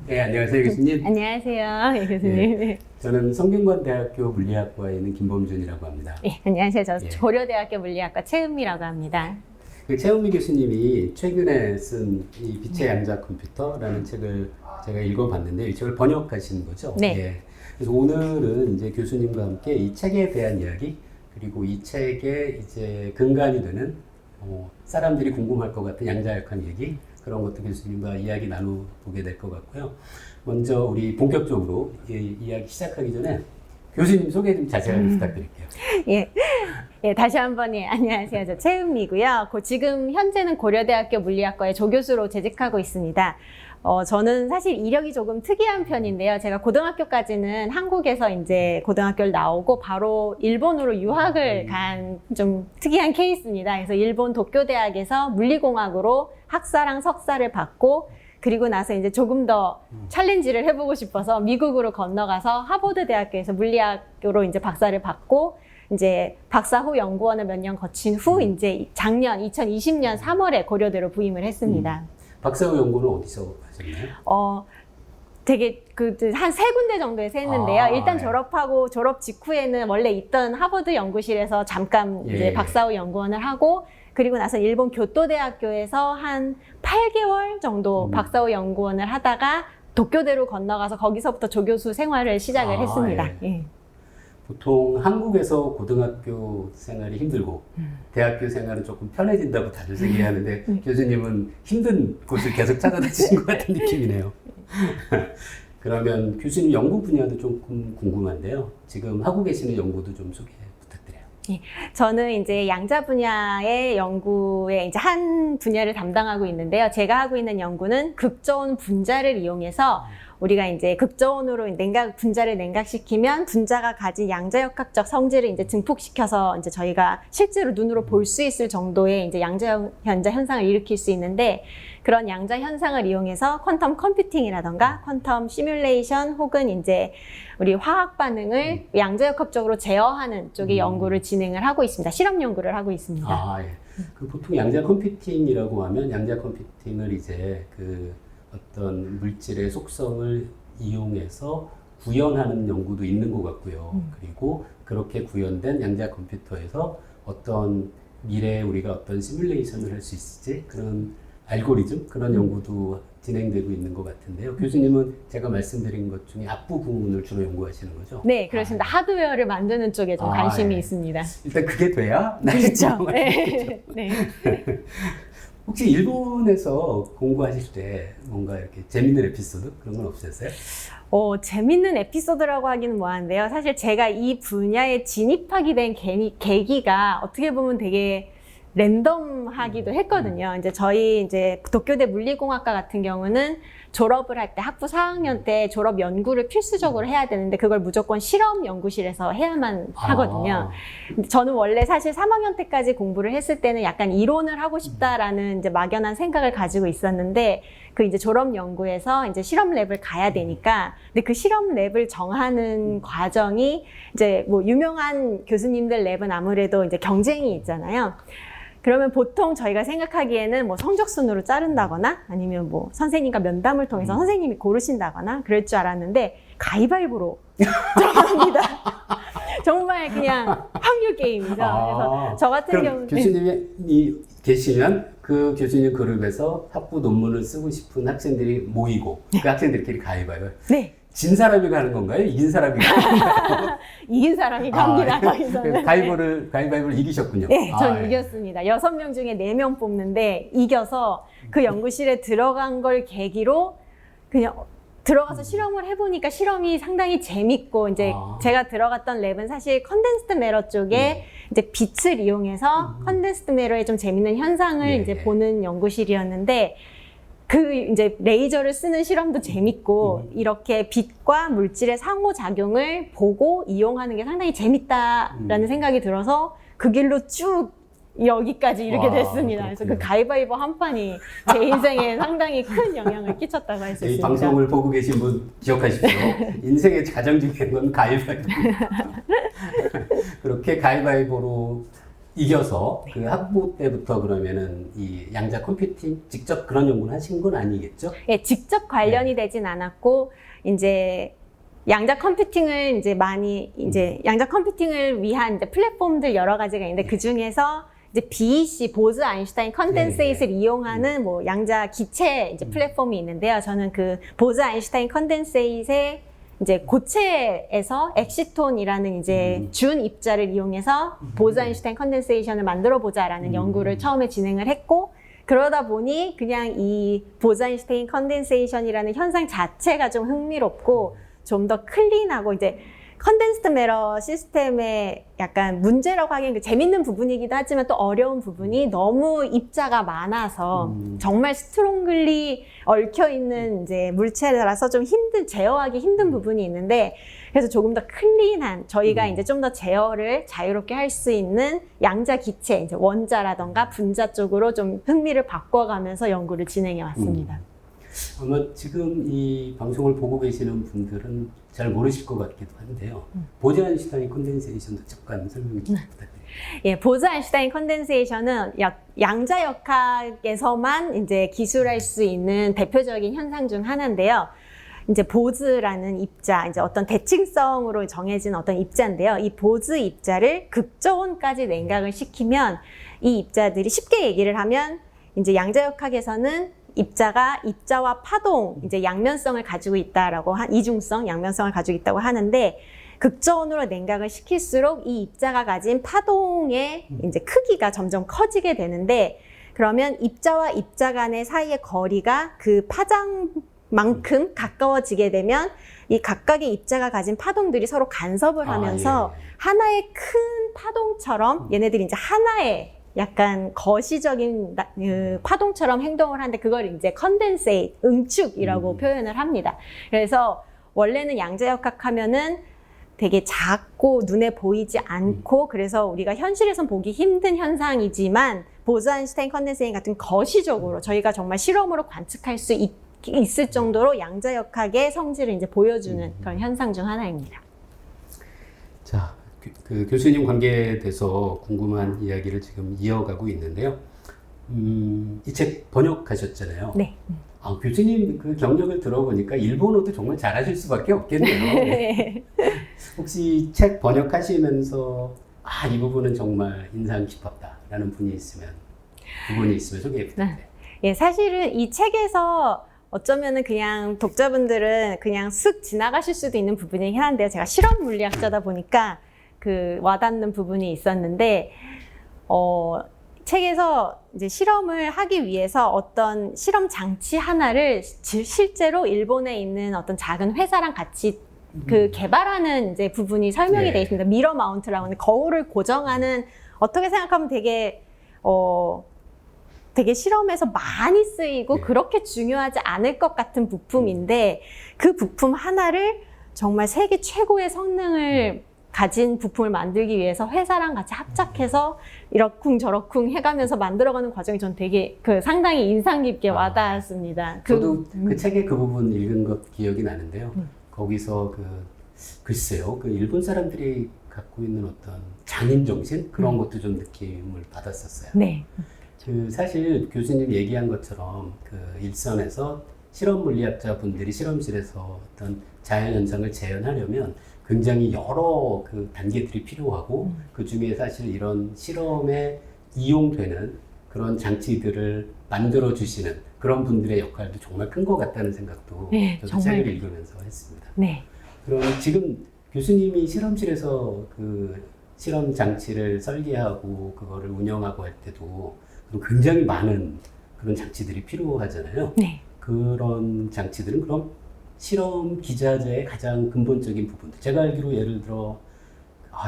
네, 안녕하세요, 교수님. 안녕하세요, 예, 교수님. 네, 저는 성균관대학교 물리학과에 있는 김범준이라고 합니다. 예, 안녕하세요. 저 예. 고려대학교 물리학과 최은미라고 합니다. 그 최은미 교수님이 최근에 쓴 이 빛의 양자 컴퓨터라는 책을 제가 읽어봤는데 이 책을 번역하신 거죠? 네. 예. 그래서 오늘은 이제 교수님과 함께 이 책에 대한 이야기 그리고 이 책의 이제 근간이 되는 사람들이 궁금할 것 같은 양자역학 얘기 그런 것도 교수님과 이야기 나눠보게 될 것 같고요. 먼저 우리 본격적으로 이야기 시작하기 전에 교수님 소개 좀 자세하게 부탁드릴게요. 예. 예, 다시 한번 안녕하세요. 저 최은미고요. 지금 현재는 고려대학교 물리학과의 조교수로 재직하고 있습니다. 저는 사실 이력이 조금 특이한 편인데요. 제가 고등학교까지는 한국에서 이제 고등학교를 나오고 바로 일본으로 유학을 간 좀 특이한 케이스입니다. 그래서 일본 도쿄대학에서 물리공학으로 학사랑 석사를 받고 그리고 나서 이제 조금 더 챌린지를 해보고 싶어서 미국으로 건너가서 하버드 대학교에서 물리학으로 이제 박사를 받고 이제 박사 후 연구원을 몇 년 거친 후 이제 작년 2020년 3월에 고려대로 부임을 했습니다. 박사 후 연구는 어디서 하셨나요? 되게 한 3군데 정도에서 했는데요. 일단 예. 졸업하고 졸업 직후에는 원래 있던 하버드 연구실에서 잠깐 예. 이제 박사 후 연구원을 하고 그리고 나서 일본 교토대학교에서 한 8개월 정도 박사 후 연구원을 하다가 도쿄대로 건너가서 거기서부터 조교수 생활을 시작을 했습니다. 예. 예. 보통 한국에서 고등학교 생활이 힘들고 대학교 생활은 조금 편해진다고 다들 얘기하는데 교수님은 힘든 곳을 계속 찾아다니신 것 같은 느낌이네요. 그러면 교수님 연구 분야도 조금 궁금한데요. 지금 하고 계시는 연구도 좀 소개 부탁드려요. 예, 저는 이제 양자 분야의 연구에 이제 한 분야를 담당하고 있는데요. 제가 하고 있는 연구는 극저온 분자를 이용해서 우리가 이제 극저온으로 분자를 냉각시키면 분자가 가진 양자역학적 성질을 이제 증폭시켜서 이제 저희가 실제로 눈으로 볼 수 있을 정도의 이제 양자 현상을 일으킬 수 있는데 그런 양자 현상을 이용해서 퀀텀 컴퓨팅이라던가 퀀텀 시뮬레이션 혹은 이제 우리 화학 반응을 양자역학적으로 제어하는 쪽의 연구를 진행을 하고 있습니다. 실험 연구를 하고 있습니다. 예. 그 보통 양자 컴퓨팅이라고 하면 양자 컴퓨팅을 이제 그 어떤 물질의 속성을 이용해서 구현하는 연구도 있는 것 같고요. 그리고 그렇게 구현된 양자 컴퓨터에서 어떤 미래에 우리가 어떤 시뮬레이션을 할 수 있을지 그런 알고리즘 그런 연구도 진행되고 있는 것 같은데요. 교수님은 제가 말씀드린 것 중에 앞부분을 주로 연구하시는 거죠? 네, 그렇습니다. 하드웨어를 만드는 쪽에 좀 관심이 예. 있습니다. 일단 그게 돼야 그렇죠. 네. 네. 혹시 일본에서 공부하실 때 뭔가 이렇게 재밌는 에피소드 그런 건 없으셨어요? 재밌는 에피소드라고 하기는 뭐한데요. 사실 제가 이 분야에 진입하게 된 계기가 어떻게 보면 되게 랜덤하기도 했거든요. 이제 저희 이제 도쿄대 물리공학과 같은 경우는 졸업을 할 때 학부 4학년 때 졸업 연구를 필수적으로 해야 되는데 그걸 무조건 실험 연구실에서 해야만 하거든요. 근데 저는 원래 사실 3학년 때까지 공부를 했을 때는 약간 이론을 하고 싶다라는 이제 막연한 생각을 가지고 있었는데 그 이제 졸업 연구에서 이제 실험 랩을 가야 되니까 근데 그 실험 랩을 정하는 과정이 이제 뭐 유명한 교수님들 랩은 아무래도 이제 경쟁이 있잖아요. 그러면 보통 저희가 생각하기에는 뭐 성적순으로 자른다거나 아니면 뭐 선생님과 면담을 통해서 선생님이 고르신다거나 그럴 줄 알았는데 가위바위보로 정합니다. 정말 그냥 확률 게임이죠. 그래서 저 같은 경우는 교수님이 계시면 그 교수님 그룹에서 학부 논문을 쓰고 싶은 학생들이 모이고 그 학생들끼리 가위바위보. 네. 진 사람이 가는 건가요? 이긴 사람이 가는 건가요? 이긴 사람이 갑니다. 거기서는. 가위바위보를 이기셨군요. 네, 전 이겼습니다. 6명 중에 4명 뽑는데 이겨서 그 연구실에 들어간 걸 계기로 그냥 들어가서 실험을 해보니까 실험이 상당히 재밌고 이제 제가 들어갔던 랩은 사실 컨덴스드 매러 쪽에 이제 빛을 이용해서 컨덴스드 매러의 좀 재밌는 현상을 이제 보는 연구실이었는데 그 이제 레이저를 쓰는 실험도 재밌고 이렇게 빛과 물질의 상호작용을 보고 이용하는 게 상당히 재밌다라는 생각이 들어서 그 길로 쭉 여기까지 이렇게 됐습니다. 그래서 그 가위바위보 한 판이 제 인생에 상당히 큰 영향을 끼쳤다고 할 수 이 있습니다. 방송을 보고 계신 분 기억하십시오. 인생의 가장 중요한 건 가위바위보. 그렇게 가위바위보로 이겨서 그 학부 때부터 그러면은 이 양자 컴퓨팅 직접 그런 연구를 하신 건 아니겠죠? 예, 직접 관련이 되진 않았고, 이제 양자 컴퓨팅을 이제 많이, 이제 양자 컴퓨팅을 위한 이제 플랫폼들 여러 가지가 있는데, 그 중에서 이제 BEC, 보즈 아인슈타인 컨덴세이트를 이용하는 뭐 양자 기체 이제 플랫폼이 있는데요. 저는 그 보즈 아인슈타인 컨덴세이트의 이제 고체에서 엑시톤이라는 이제 준 입자를 이용해서 보즈 아인슈타인 컨덴세이션을 만들어 보자라는 연구를 처음에 진행을 했고, 그러다 보니 그냥 이 보즈 아인슈타인 컨덴세이션이라는 현상 자체가 좀 흥미롭고 좀 더 클린하고, 이제 컨덴스드 매러 시스템의 약간 문제라고 하기엔 재밌는 부분이기도 하지만 또 어려운 부분이 너무 입자가 많아서 정말 스트롱글리 얽혀있는 이제 물체라서 좀 제어하기 힘든 부분이 있는데, 그래서 조금 더 클린한, 저희가 이제 좀 더 제어를 자유롭게 할 수 있는 양자 기체, 이제 원자라던가 분자 쪽으로 좀 흥미를 바꿔가면서 연구를 진행해 왔습니다. 아마 지금 이 방송을 보고 계시는 분들은 잘 모르실 것 같기도 한데요. 보즈 아인슈타인 컨덴세이션도 잠깐 설명 좀 부탁드립니다. 예, 보즈 아인슈타인 컨덴세이션은 양자 역학에서만 이제 기술할 수 있는 대표적인 현상 중 하나인데요. 이제 보즈라는 입자, 이제 어떤 대칭성으로 정해진 어떤 입자인데요. 이 보즈 입자를 극저온까지 냉각을 시키면 이 입자들이, 쉽게 얘기를 하면 이제 양자 역학에서는 입자와 파동, 이제 양면성을 가지고 있다라고 이중성, 양면성을 가지고 있다고 하는데, 극저온으로 냉각을 시킬수록 이 입자가 가진 파동의 이제 크기가 점점 커지게 되는데, 그러면 입자와 입자 간의 사이의 거리가 그 파장만큼 가까워지게 되면 이 각각의 입자가 가진 파동들이 서로 간섭을 하면서 하나의 큰 파동처럼 얘네들이 이제 하나의 약간 거시적인 파동처럼 행동을 하는데, 그걸 이제 컨덴세이트, 응축이라고 표현을 합니다. 그래서 원래는 양자역학 하면은 되게 작고 눈에 보이지 않고, 그래서 우리가 현실에선 보기 힘든 현상이지만, 보즈 아인슈타인 컨덴세이트 같은 거시적으로 저희가 정말 실험으로 관측할 수 있을 정도로 양자역학의 성질을 이제 보여주는 그런 현상 중 하나입니다. 자, 그 교수님 관계에 대해서 궁금한 이야기를 지금 이어가고 있는데요. 이 책 번역하셨잖아요. 네. 아, 교수님 그 경력을 들어보니까 일본어도 정말 잘하실 수밖에 없겠네요. 혹시 책 번역하시면서 이 부분은 정말 인상 깊었다라는 분이 있으면, 부분이 있으면 소개해 부탁드려요. 예, 사실은 이 책에서 어쩌면은 그냥 독자분들은 그냥 쓱 지나가실 수도 있는 부분이긴 한데요. 제가 실험 물리학자다 보니까 그 와닿는 부분이 있었는데, 책에서 이제 실험을 하기 위해서 어떤 실험 장치 하나를 실제로 일본에 있는 어떤 작은 회사랑 같이 그 개발하는 이제 부분이 설명이 되어 있습니다. 미러 마운트라고 하는 거울을 고정하는, 어떻게 생각하면 되게 실험에서 많이 쓰이고 그렇게 중요하지 않을 것 같은 부품인데, 그 부품 하나를 정말 세계 최고의 성능을 가진 부품을 만들기 위해서 회사랑 같이 합작해서 이러쿵 저러쿵 해가면서 만들어가는 과정이 전 되게 상당히 인상 깊게 와닿았습니다. 저도 그 책의 그 부분 읽은 것 기억이 나는데요. 거기서 글쎄요, 그 일본 사람들이 갖고 있는 어떤 장인 정신, 그런 것도 좀 느낌을 받았었어요. 네. 사실 교수님 얘기한 것처럼 그 일선에서 실험 물리학자 분들이 실험실에서 어떤 자연 현상을 재현하려면 굉장히 여러 그 단계들이 필요하고, 그 중에 사실 이런 실험에 이용되는 그런 장치들을 만들어 주시는 그런 분들의 역할도 정말 큰 것 같다는 생각도 저도 정말 책을 읽으면서 했습니다. 네. 그럼 지금 교수님이 실험실에서 그 실험 장치를 설계하고 그거를 운영하고 할 때도 굉장히 많은 그런 장치들이 필요하잖아요. 네. 그런 장치들은 그럼 실험 기자재의 가장 근본적인 부분들, 제가 알기로 예를 들어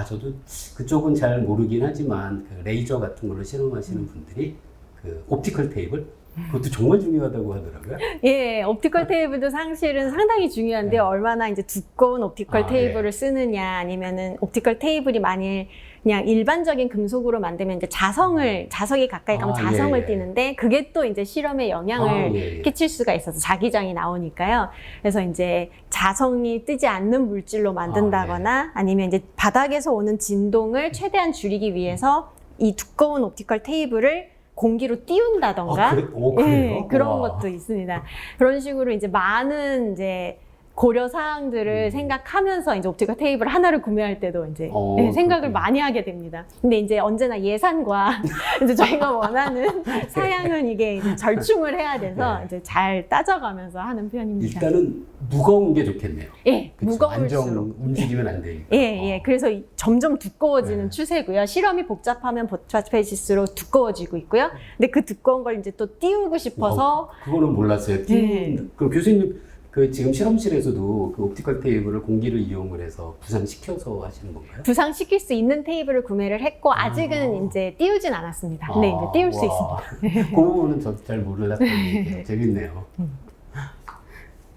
저도 그쪽은 잘 모르긴 하지만 그 레이저 같은 걸로 실험하시는 분들이 그 옵티컬 테이블, 그것도 정말 중요하다고 하더라고요. 예, 옵티컬 테이블도 사실은 상당히 중요한데요. 얼마나 이제 두꺼운 옵티컬 테이블을 쓰느냐, 아니면은 옵티컬 테이블이 만일 그냥 일반적인 금속으로 만들면 이제 자석이 가까이 가면 자성을 띠는데, 그게 또 이제 실험에 영향을 끼칠 수가 있어서 자기장이 나오니까요. 그래서 이제 자성이 뜨지 않는 물질로 만든다거나 아니면 이제 바닥에서 오는 진동을 최대한 줄이기 위해서 이 두꺼운 옵티컬 테이블을 공기로 띄운다던가 그래요? 예, 그런 와. 것도 있습니다. 그런 식으로 이제 많은 이제 고려 사항들을 생각하면서 이제 옵티컬 테이블 하나를 구매할 때도 이제 생각을 그렇군요. 많이 하게 됩니다. 근데 이제 언제나 예산과 이제 저희가 원하는 사양은 이게 이제 절충을 해야 돼서 네. 이제 잘 따져가면서 하는 편입니다. 일단은 무거운 게 좋겠네요. 예, 그쵸? 무거울수록. 안정 움직이면 안 되니까. 예. 그래서 점점 두꺼워지는 네. 추세고요. 실험이 복잡하면 복잡해질수록 두꺼워지고 있고요. 근데 그 두꺼운 걸 이제 또 띄우고 싶어서 그거는 몰랐어요. 그럼 교수님 그 지금 실험실에서도 그 옵티컬 테이블을 공기를 이용을 해서 부상시켜서 하시는 건가요? 부상시킬 수 있는 테이블을 구매를 했고 아직은 이제 띄우진 않았습니다. 근데 이제 띄울 수 있습니다. 그 부분은 저도 잘 몰랐던 얘기예요. 재밌네요.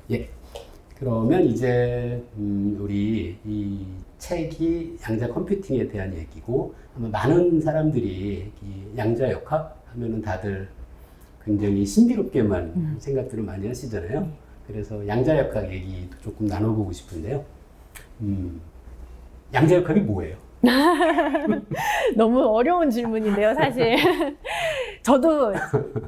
예. 그러면 이제 우리 이 책이 양자 컴퓨팅에 대한 얘기고 아마 많은 사람들이 이 양자 역학 하면은 다들 굉장히 신비롭게만 생각들을 많이 하시잖아요. 그래서 양자 역학 얘기도 조금 나눠보고 싶은데요. 양자 역학이 뭐예요? 너무 어려운 질문인데요, 사실. 저도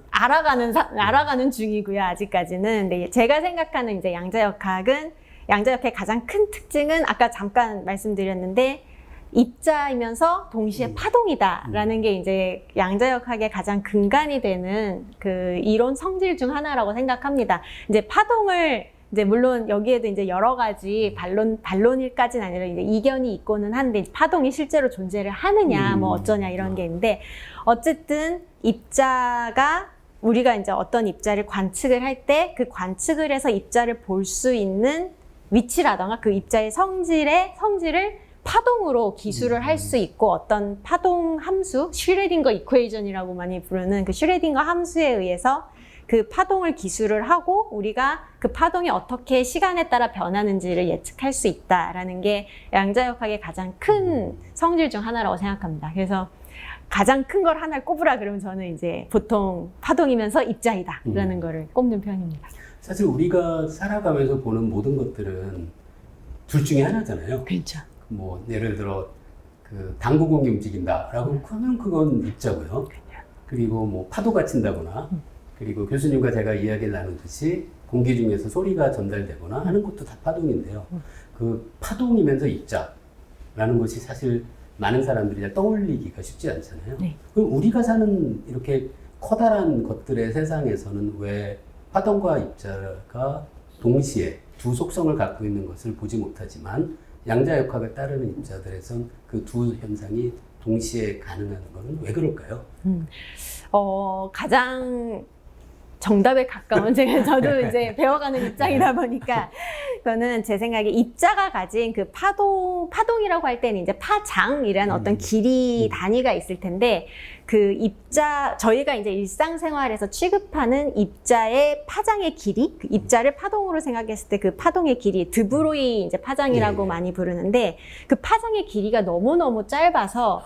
알아가는 중이고요, 아직까지는. 근데 제가 생각하는 이제 양자역학의 가장 큰 특징은 아까 잠깐 말씀드렸는데 입자이면서 동시에 파동이다라는 게 이제 양자역학의 가장 근간이 되는 그 이론 성질 중 하나라고 생각합니다. 이제 파동을 이제 물론 여기에도 이제 여러 가지 반론일까지는 아니라 이제 이견이 있고는 한데 파동이 실제로 존재를 하느냐 뭐 어쩌냐 이런 게 있는데 어쨌든 입자가 우리가 이제 어떤 입자를 관측을 할 때 그 관측을 해서 입자를 볼 수 있는 위치라던가 그 입자의 성질을 파동으로 기술을 할 수 있고 어떤 파동 함수, 슈레딩거 이퀘이션이라고 많이 부르는 그 슈레딩거 함수에 의해서 그 파동을 기술을 하고 우리가 그 파동이 어떻게 시간에 따라 변하는지를 예측할 수 있다라는 게 양자역학의 가장 큰 성질 중 하나라고 생각합니다. 그래서 가장 큰 걸 하나를 꼽으라 그러면 저는 이제 보통 파동이면서 입자이다라는 거를 꼽는 편입니다. 사실 우리가 살아가면서 보는 모든 것들은 둘 중에 하나잖아요. 그렇죠. 뭐 예를 들어 그 당구공이 움직인다라고 하면 그건 입자고요. 그리고 뭐 파도가 친다거나 그리고 교수님과 제가 이야기를 나누듯이 공기 중에서 소리가 전달되거나 하는 것도 다 파동인데요. 그 파동이면서 입자라는 것이 사실 많은 사람들이 잘 떠올리기가 쉽지 않잖아요. 네. 그럼 우리가 사는 이렇게 커다란 것들의 세상에서는 왜 파동과 입자가 동시에 두 속성을 갖고 있는 것을 보지 못하지만 양자역학을 따르는 입자들에선 그 두 현상이 동시에 가능한 것은 왜 그럴까요? 가장 정답에 가까운 저도 이제 배워가는 입장이다 보니까 그거는 제 생각에 입자가 가진 그 파동이라고 할 때는 이제 파장이라는 어떤 길이 단위가 있을 텐데 그 입자 저희가 이제 일상생활에서 취급하는 입자의 파장의 길이 그 입자를 파동으로 생각했을 때 그 파동의 길이 드브로이 이제 파장이라고 많이 부르는데 그 파장의 길이가 너무너무 짧아서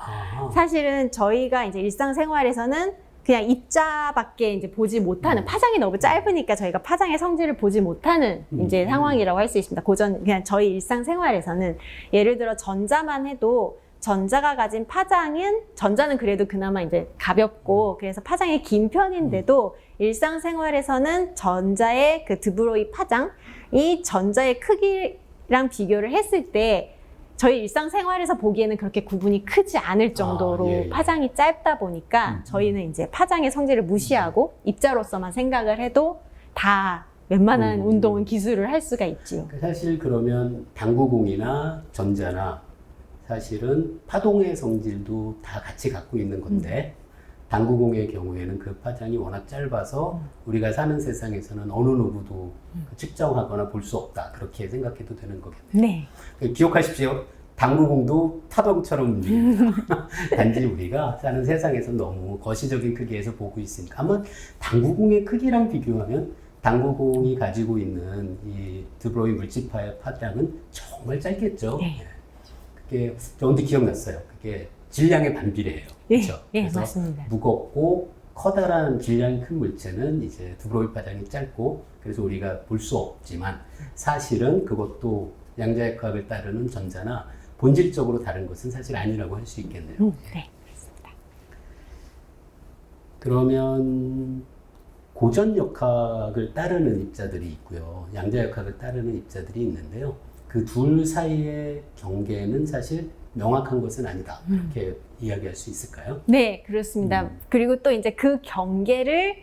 사실은 저희가 이제 일상생활에서는 그냥 입자밖에 이제 보지 못하는 파장이 너무 짧으니까 저희가 파장의 성질을 보지 못하는 이제 상황이라고 할 수 있습니다. 그냥 저희 일상생활에서는 예를 들어 전자만 해도 전자가 가진 파장은 전자는 그래도 그나마 이제 가볍고 그래서 파장이 긴 편인데도 일상생활에서는 전자의 그 드브로이 파장이 전자의 크기랑 비교를 했을 때 저희 일상생활에서 보기에는 그렇게 구분이 크지 않을 정도로 파장이 짧다 보니까 저희는 이제 파장의 성질을 무시하고 입자로서만 생각을 해도 다 웬만한 운동은 기술을 할 수가 있지요. 사실 그러면 당구공이나 전자나 사실은 파동의 성질도 다 같이 갖고 있는 건데 당구공의 경우에는 그 파장이 워낙 짧아서 우리가 사는 세상에서는 어느 누구도 측정하거나 볼 수 없다. 그렇게 생각해도 되는 거겠네요. 네. 기억하십시오. 당구공도 파동처럼 움직입니다. 단지 우리가 사는 세상에서 너무 거시적인 크기에서 보고 있으니까 아마 당구공의 크기랑 비교하면 당구공이 가지고 있는 이 드브로이 물질파의 파장은 정말 짧겠죠. 네. 그게 저한테 기억났어요. 그게 질량의 반비례예요. 그렇죠? 예, 그래서 맞습니다. 무겁고 커다란 질량이 큰 물체는 이제 드브로이 파장이 짧고 그래서 우리가 볼 수 없지만 사실은 그것도 양자역학을 따르는 전자나 본질적으로 다른 것은 사실 아니라고 할 수 있겠네요. 네, 그렇습니다. 그러면 고전역학을 따르는 입자들이 있고요. 양자역학을 따르는 입자들이 있는데요. 그 둘 사이의 경계는 사실 명확한 것은 아니다. 이렇게 이야기할 수 있을까요? 네, 그렇습니다. 그리고 또 이제 그 경계를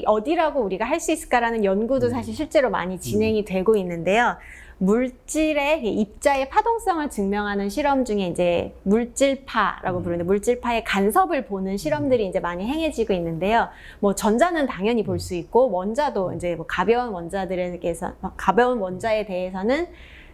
어디라고 우리가 할 수 있을까라는 연구도 사실 실제로 많이 진행이 되고 있는데요. 물질의 입자의 파동성을 증명하는 실험 중에 이제 물질파라고 부르는데 물질파의 간섭을 보는 실험들이 이제 많이 행해지고 있는데요. 뭐 전자는 당연히 볼 수 있고 원자도 이제 뭐 가벼운 원자에 대해서는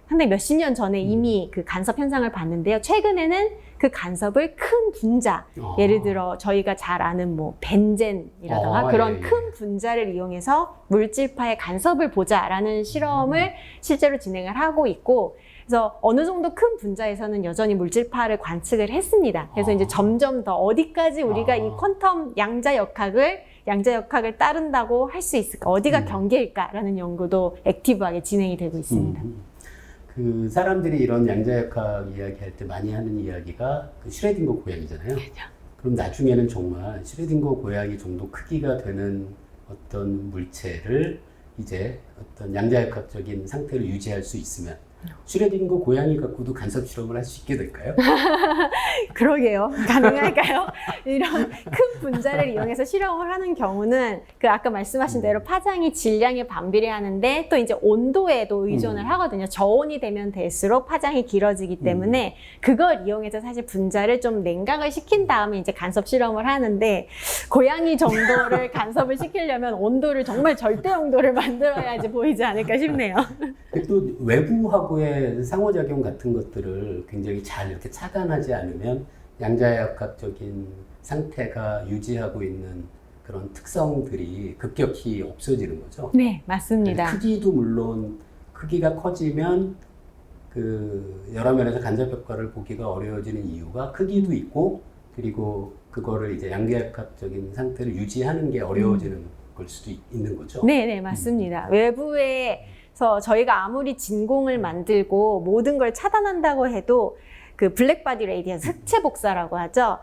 상당히 몇십 년 전에 이미 그 간섭 현상을 봤는데요. 최근에는 그 간섭을 큰 분자, 예를 들어 저희가 잘 아는 뭐 벤젠이라던가 그런 큰 분자를 이용해서 물질파의 간섭을 보자라는 실험을 실제로 진행을 하고 있고, 그래서 어느 정도 큰 분자에서는 여전히 물질파를 관측을 했습니다. 그래서 이제 점점 더 어디까지 우리가 이 퀀텀 양자역학을 따른다고 할 수 있을까? 어디가 경계일까라는 연구도 액티브하게 진행이 되고 있습니다. 그 사람들이 이런 양자역학 이야기할 때 많이 하는 이야기가 그 슈레딩거 고양이잖아요. 그럼 나중에는 정말 슈레딩거 고양이 정도 크기가 되는 어떤 물체를 이제 어떤 양자역학적인 상태를 유지할 수 있으면 슈레딩거 고양이 갖고도 간섭 실험을 할 수 있게 될까요? 그러게요. 가능할까요? 이런 큰 분자를 이용해서 실험을 하는 경우는 그 아까 말씀하신 대로 파장이 질량에 반비례하는데 또 이제 온도에도 의존을 하거든요. 저온이 되면 될수록 파장이 길어지기 때문에 그걸 이용해서 사실 분자를 좀 냉각을 시킨 다음에 이제 간섭 실험을 하는데, 고양이 정도를 간섭을 시키려면 온도를 정말 절대 온도를 만들어야지 보이지 않을까 싶네요. 또 외부하고의 상호작용 같은 것들을 굉장히 잘 이렇게 차단하지 않으면 양자역학적인 상태가 유지하고 있는 그런 특성들이 급격히 없어지는 거죠. 네, 맞습니다. 크기도 물론 크기가 커지면 그 여러 면에서 간접 효과를 보기가 어려워지는 이유가 크기도 있고, 그리고 그거를 이제 양자역학적인 상태를 유지하는 게 어려워지는 걸 수도 있는 거죠. 네, 맞습니다. 외부에서 저희가 아무리 진공을 만들고 모든 걸 차단한다고 해도 그 블랙바디 레이디언스, 흑체 복사라고 하죠.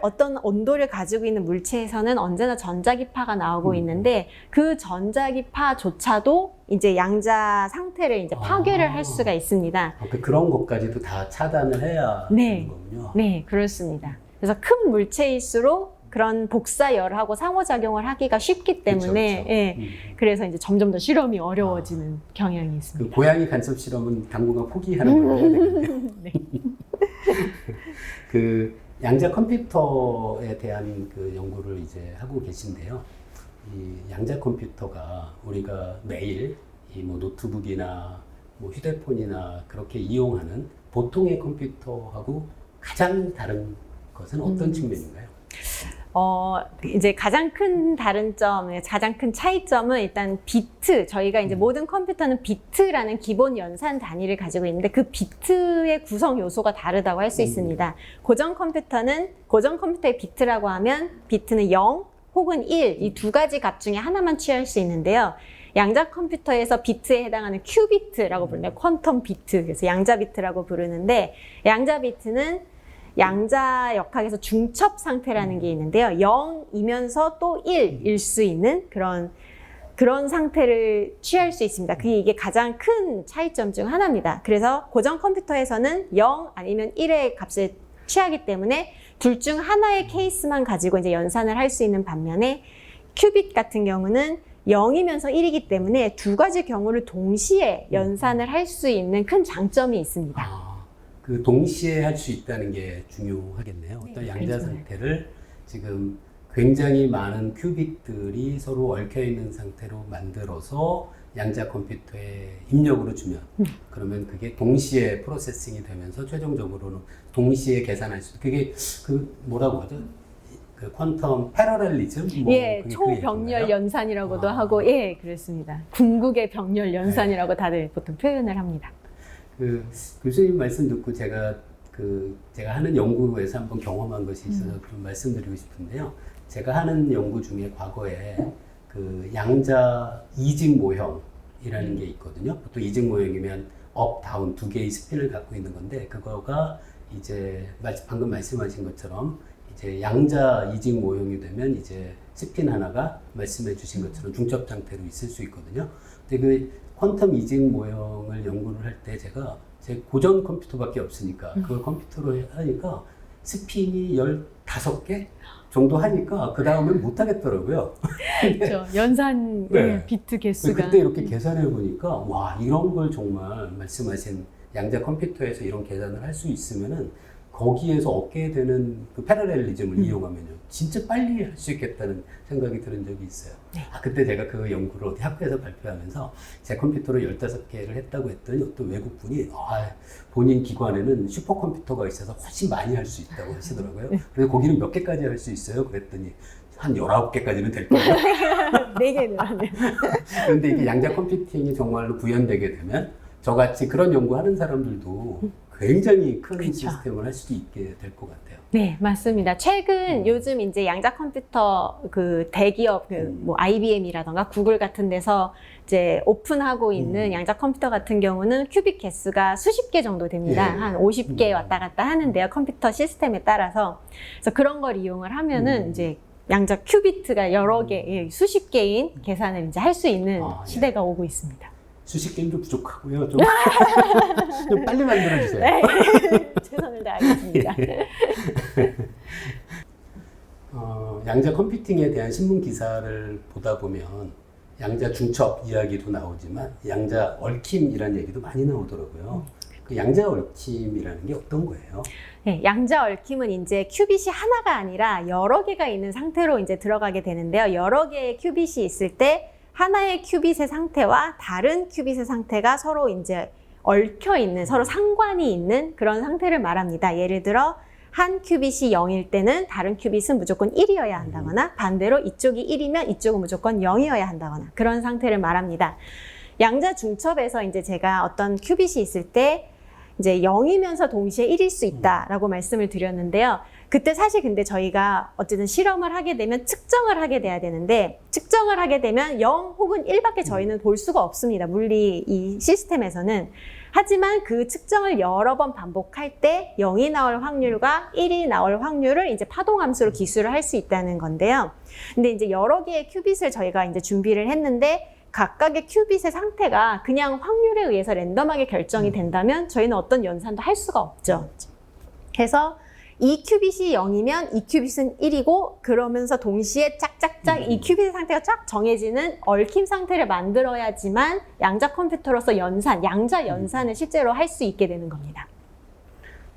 어떤 온도를 가지고 있는 물체에서는 언제나 전자기파가 나오고 있는데 그 전자기파조차도 이제 양자 상태를 이제 파괴를 할 수가 있습니다. 그런 것까지도 다 차단을 해야 되는 거군요. 네, 그렇습니다. 그래서 큰 물체일수록 그런 복사열하고 상호작용을 하기가 쉽기 때문에, 그쵸. 예, 그래서 이제 점점 더 실험이 어려워지는 경향이 있습니다. 그 고양이 간섭 실험은 당분간 포기하는 걸로 해야 되겠네요. 네. 그 양자 컴퓨터에 대한 그 연구를 이제 하고 계신데요. 이 양자 컴퓨터가 우리가 매일 이 뭐 노트북이나 뭐 휴대폰이나 그렇게 이용하는 보통의 컴퓨터하고 가장 다른 것은 어떤 측면인가요? 이제 가장 큰 가장 큰 차이점은 일단 비트, 저희가 이제 모든 컴퓨터는 비트라는 기본 연산 단위를 가지고 있는데 그 비트의 구성 요소가 다르다고 할 수 있습니다. 고전 컴퓨터의 비트라고 하면 비트는 0 혹은 1, 이 두 가지 값 중에 하나만 취할 수 있는데요. 양자 컴퓨터에서 비트에 해당하는 큐비트라고 부르는데 퀀텀 비트, 그래서 양자 비트라고 부르는데, 양자 비트는 양자역학에서 중첩 상태라는 게 있는데요. 0이면서 또 1일 수 있는 그런 상태를 취할 수 있습니다. 이게 가장 큰 차이점 중 하나입니다. 그래서 고전 컴퓨터에서는 0 아니면 1의 값을 취하기 때문에 둘 중 하나의 케이스만 가지고 이제 연산을 할 수 있는 반면에 큐빗 같은 경우는 0이면서 1이기 때문에 두 가지 경우를 동시에 연산을 할 수 있는 큰 장점이 있습니다. 그 동시에 할 수 있다는 게 중요하겠네요. 어떤 양자 상태를 지금 굉장히 많은 큐빅들이 서로 얽혀 있는 상태로 만들어서 양자 컴퓨터에 입력으로 주면 그러면 그게 동시에 프로세싱이 되면서 최종적으로는 동시에 계산할 수, 그게 그 뭐라고 하죠? 그 퀀텀 패러렐리즘? 예, 초병렬 연산이라고도 하고, 예, 그렇습니다. 궁극의 병렬 연산이라고 다들 보통 표현을 합니다. 그 교수님 말씀 듣고 제가 하는 연구에서 한번 경험한 것이 있어서 좀 말씀드리고 싶은데요. 제가 하는 연구 중에 과거에 그 양자 이직 모형이라는 게 있거든요. 보통 이직 모형이면 업, 다운 두 개의 스핀을 갖고 있는 건데, 그거가 이제 방금 말씀하신 것처럼 이제 양자 이직 모형이 되면 이제 스핀 하나가 말씀해 주신 것처럼 중첩 상태로 있을 수 있거든요. 근데 그 퀀텀 이직 모형을 연구를 할 때 제가 제 고전 컴퓨터밖에 없으니까 그걸 컴퓨터로 하니까 스핀이 15개 정도 하니까 그 다음은 못 하겠더라고요. 그렇죠. 연산 네. 비트 개수가. 그때 이렇게 계산해 보니까 와, 이런 걸 정말 말씀하신 양자 컴퓨터에서 이런 계산을 할 수 있으면은 거기에서 얻게 되는 그 패러렐리즘을 이용하면요 진짜 빨리 할 수 있겠다는 생각이 들은 적이 있어요. 네. 그때 제가 그 연구를 어디 학교에서 발표하면서 제 컴퓨터로 15개를 했다고 했더니 어떤 외국분이 본인 기관에는 슈퍼컴퓨터가 있어서 훨씬 많이 할 수 있다고 하시더라고요. 그래서 거기는 몇 개까지 할 수 있어요? 그랬더니 한 19개까지는 될 거예요. 4개는 하네요. 그런데 이게 양자 컴퓨팅이 정말로 구현되게 되면 저같이 그런 연구하는 사람들도 굉장히 큰 그쵸. 시스템을 할 수도 있게 될 것 같아요. 네, 맞습니다. 최근 요즘 이제 양자 컴퓨터 그 대기업 뭐 IBM이라던가 구글 같은 데서 이제 오픈하고 있는 양자 컴퓨터 같은 경우는 큐빅 개수가 수십 개 정도 됩니다. 예. 한 50개 왔다 갔다 하는데요. 컴퓨터 시스템에 따라서. 그래서 그런 걸 이용을 하면은 이제 양자 큐비트가 여러 개, 수십 개인 계산을 이제 할 수 있는 시대가 오고 있습니다. 수십 개는 좀 부족하고요. 좀, 좀 빨리 만들어주세요. 네. 최선을 다하겠습니다. 양자 컴퓨팅에 대한 신문 기사를 보다 보면 양자 중첩 이야기도 나오지만 양자 얽힘이라는 얘기도 많이 나오더라고요. 그 양자 얽힘이라는 게 어떤 거예요? 네, 양자 얽힘은 이제 큐빗이 하나가 아니라 여러 개가 있는 상태로 이제 들어가게 되는데요. 여러 개의 큐빗이 있을 때 하나의 큐빗의 상태와 다른 큐빗의 상태가 서로 이제 얽혀 있는, 서로 상관이 있는 그런 상태를 말합니다. 예를 들어 한 큐빗이 0일 때는 다른 큐빗은 무조건 1이어야 한다거나 반대로 이쪽이 1이면 이쪽은 무조건 0이어야 한다거나 그런 상태를 말합니다. 양자 중첩에서 이제 제가 어떤 큐빗이 있을 때 이제 0이면서 동시에 1일 수 있다라고 말씀을 드렸는데요. 그때 사실 근데 저희가 어쨌든 실험을 하게 되면 측정을 하게 돼야 되는데 측정을 하게 되면 0 혹은 1밖에 저희는 볼 수가 없습니다. 물리 이 시스템에서는. 하지만 그 측정을 여러 번 반복할 때 0이 나올 확률과 1이 나올 확률을 이제 파동함수로 기술을 할 수 있다는 건데요. 근데 이제 여러 개의 큐빗을 저희가 이제 준비를 했는데 각각의 큐빗의 상태가 그냥 확률에 의해서 랜덤하게 결정이 된다면 저희는 어떤 연산도 할 수가 없죠. 그래서 이 큐빗이 0이면 이 큐빗은 1이고 그러면서 동시에 짝짝짝 이 큐빗의 상태가 쫙 정해지는 얽힘 상태를 만들어야지만 양자 컴퓨터로서 양자 연산을 실제로 할 수 있게 되는 겁니다.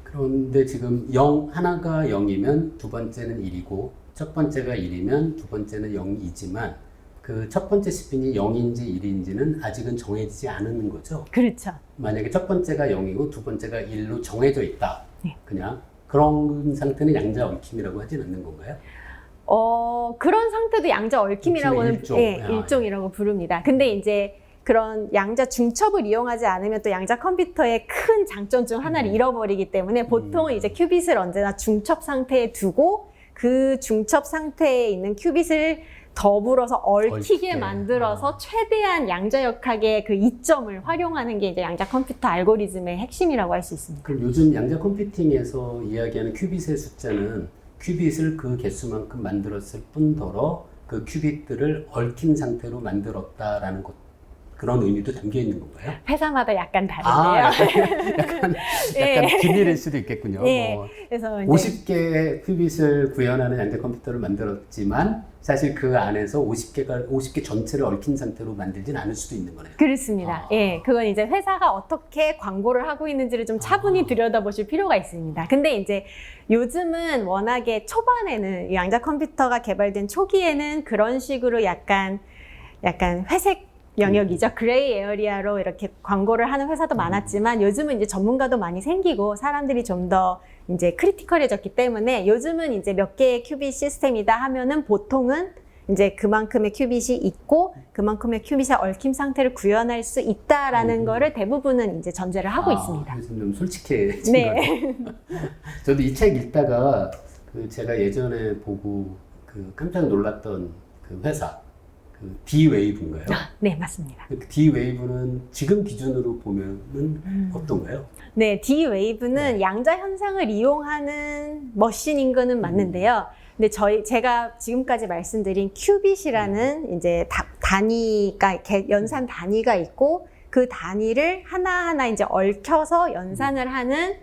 그런데 지금 하나가 0이면 두 번째는 1이고 첫 번째가 1이면 두 번째는 0이지만 그 첫 번째 스핀이 0인지 1인지는 아직은 정해지지 않은 거죠. 그렇죠. 만약에 첫 번째가 0이고 두 번째가 1로 정해져 있다. 네. 그냥 그런 상태는 양자 얽힘이라고 하진 않는 건가요? 그런 상태도 양자 얽힘이라고는 일종. 일종이라고 부릅니다. 근데 이제 그런 양자 중첩을 이용하지 않으면 또 양자 컴퓨터의 큰 장점 중 하나를 잃어버리기 때문에 보통은 이제 큐빗을 언제나 중첩 상태에 두고 그 중첩 상태에 있는 큐빗을 더불어서 얽히게 만들어서 최대한 양자역학의 그 이점을 활용하는 게 이제 양자 컴퓨터 알고리즘의 핵심이라고 할 수 있습니다. 그럼 요즘 양자 컴퓨팅에서 이야기하는 큐빗의 숫자는 큐빗을 그 개수만큼 만들었을 뿐더러 그 큐빗들을 얽힌 상태로 만들었다라는 것, 그런 의미도 담겨 있는 건가요? 회사마다 약간 다른데요. 약간 네. 비밀일 수도 있겠군요. 네. 뭐 그래서 이제 50개의 큐빗을 구현하는 양자 컴퓨터를 만들었지만 사실 그 안에서 50개 전체를 얽힌 상태로 만들진 않을 수도 있는 거네요. 그렇습니다. 예, 그건 이제 회사가 어떻게 광고를 하고 있는지를 좀 차분히 들여다보실 필요가 있습니다. 근데 이제 요즘은 워낙에 초반에는 이 양자 컴퓨터가 개발된 초기에는 그런 식으로 약간 회색 영역이죠. 그레이 에어리아로 이렇게 광고를 하는 회사도 많았지만 요즘은 이제 전문가도 많이 생기고 사람들이 좀 더 이제 크리티컬해졌기 때문에 요즘은 이제 몇 개의 큐빗 시스템이다 하면은 보통은 이제 그만큼의 큐빗이 있고 그만큼의 큐빗의 얽힘 상태를 구현할 수 있다라는 거를 대부분은 이제 전제를 하고 있습니다. 그래서 좀 솔직해진 네. 거예요. 저도 이 책 읽다가 그 제가 예전에 보고 그 깜짝 놀랐던 그 회사, 그 D 웨이브인가요? 네, 맞습니다. 그 D 웨이브는 지금 기준으로 보면은 어떤가요? 네, D-웨이브는 네. 양자 현상을 이용하는 머신인 거는 맞는데요. 근데 제가 지금까지 말씀드린 큐빗이라는 이제 단위가, 이렇게 연산 단위가 있고 그 단위를 하나하나 이제 얽혀서 연산을 하는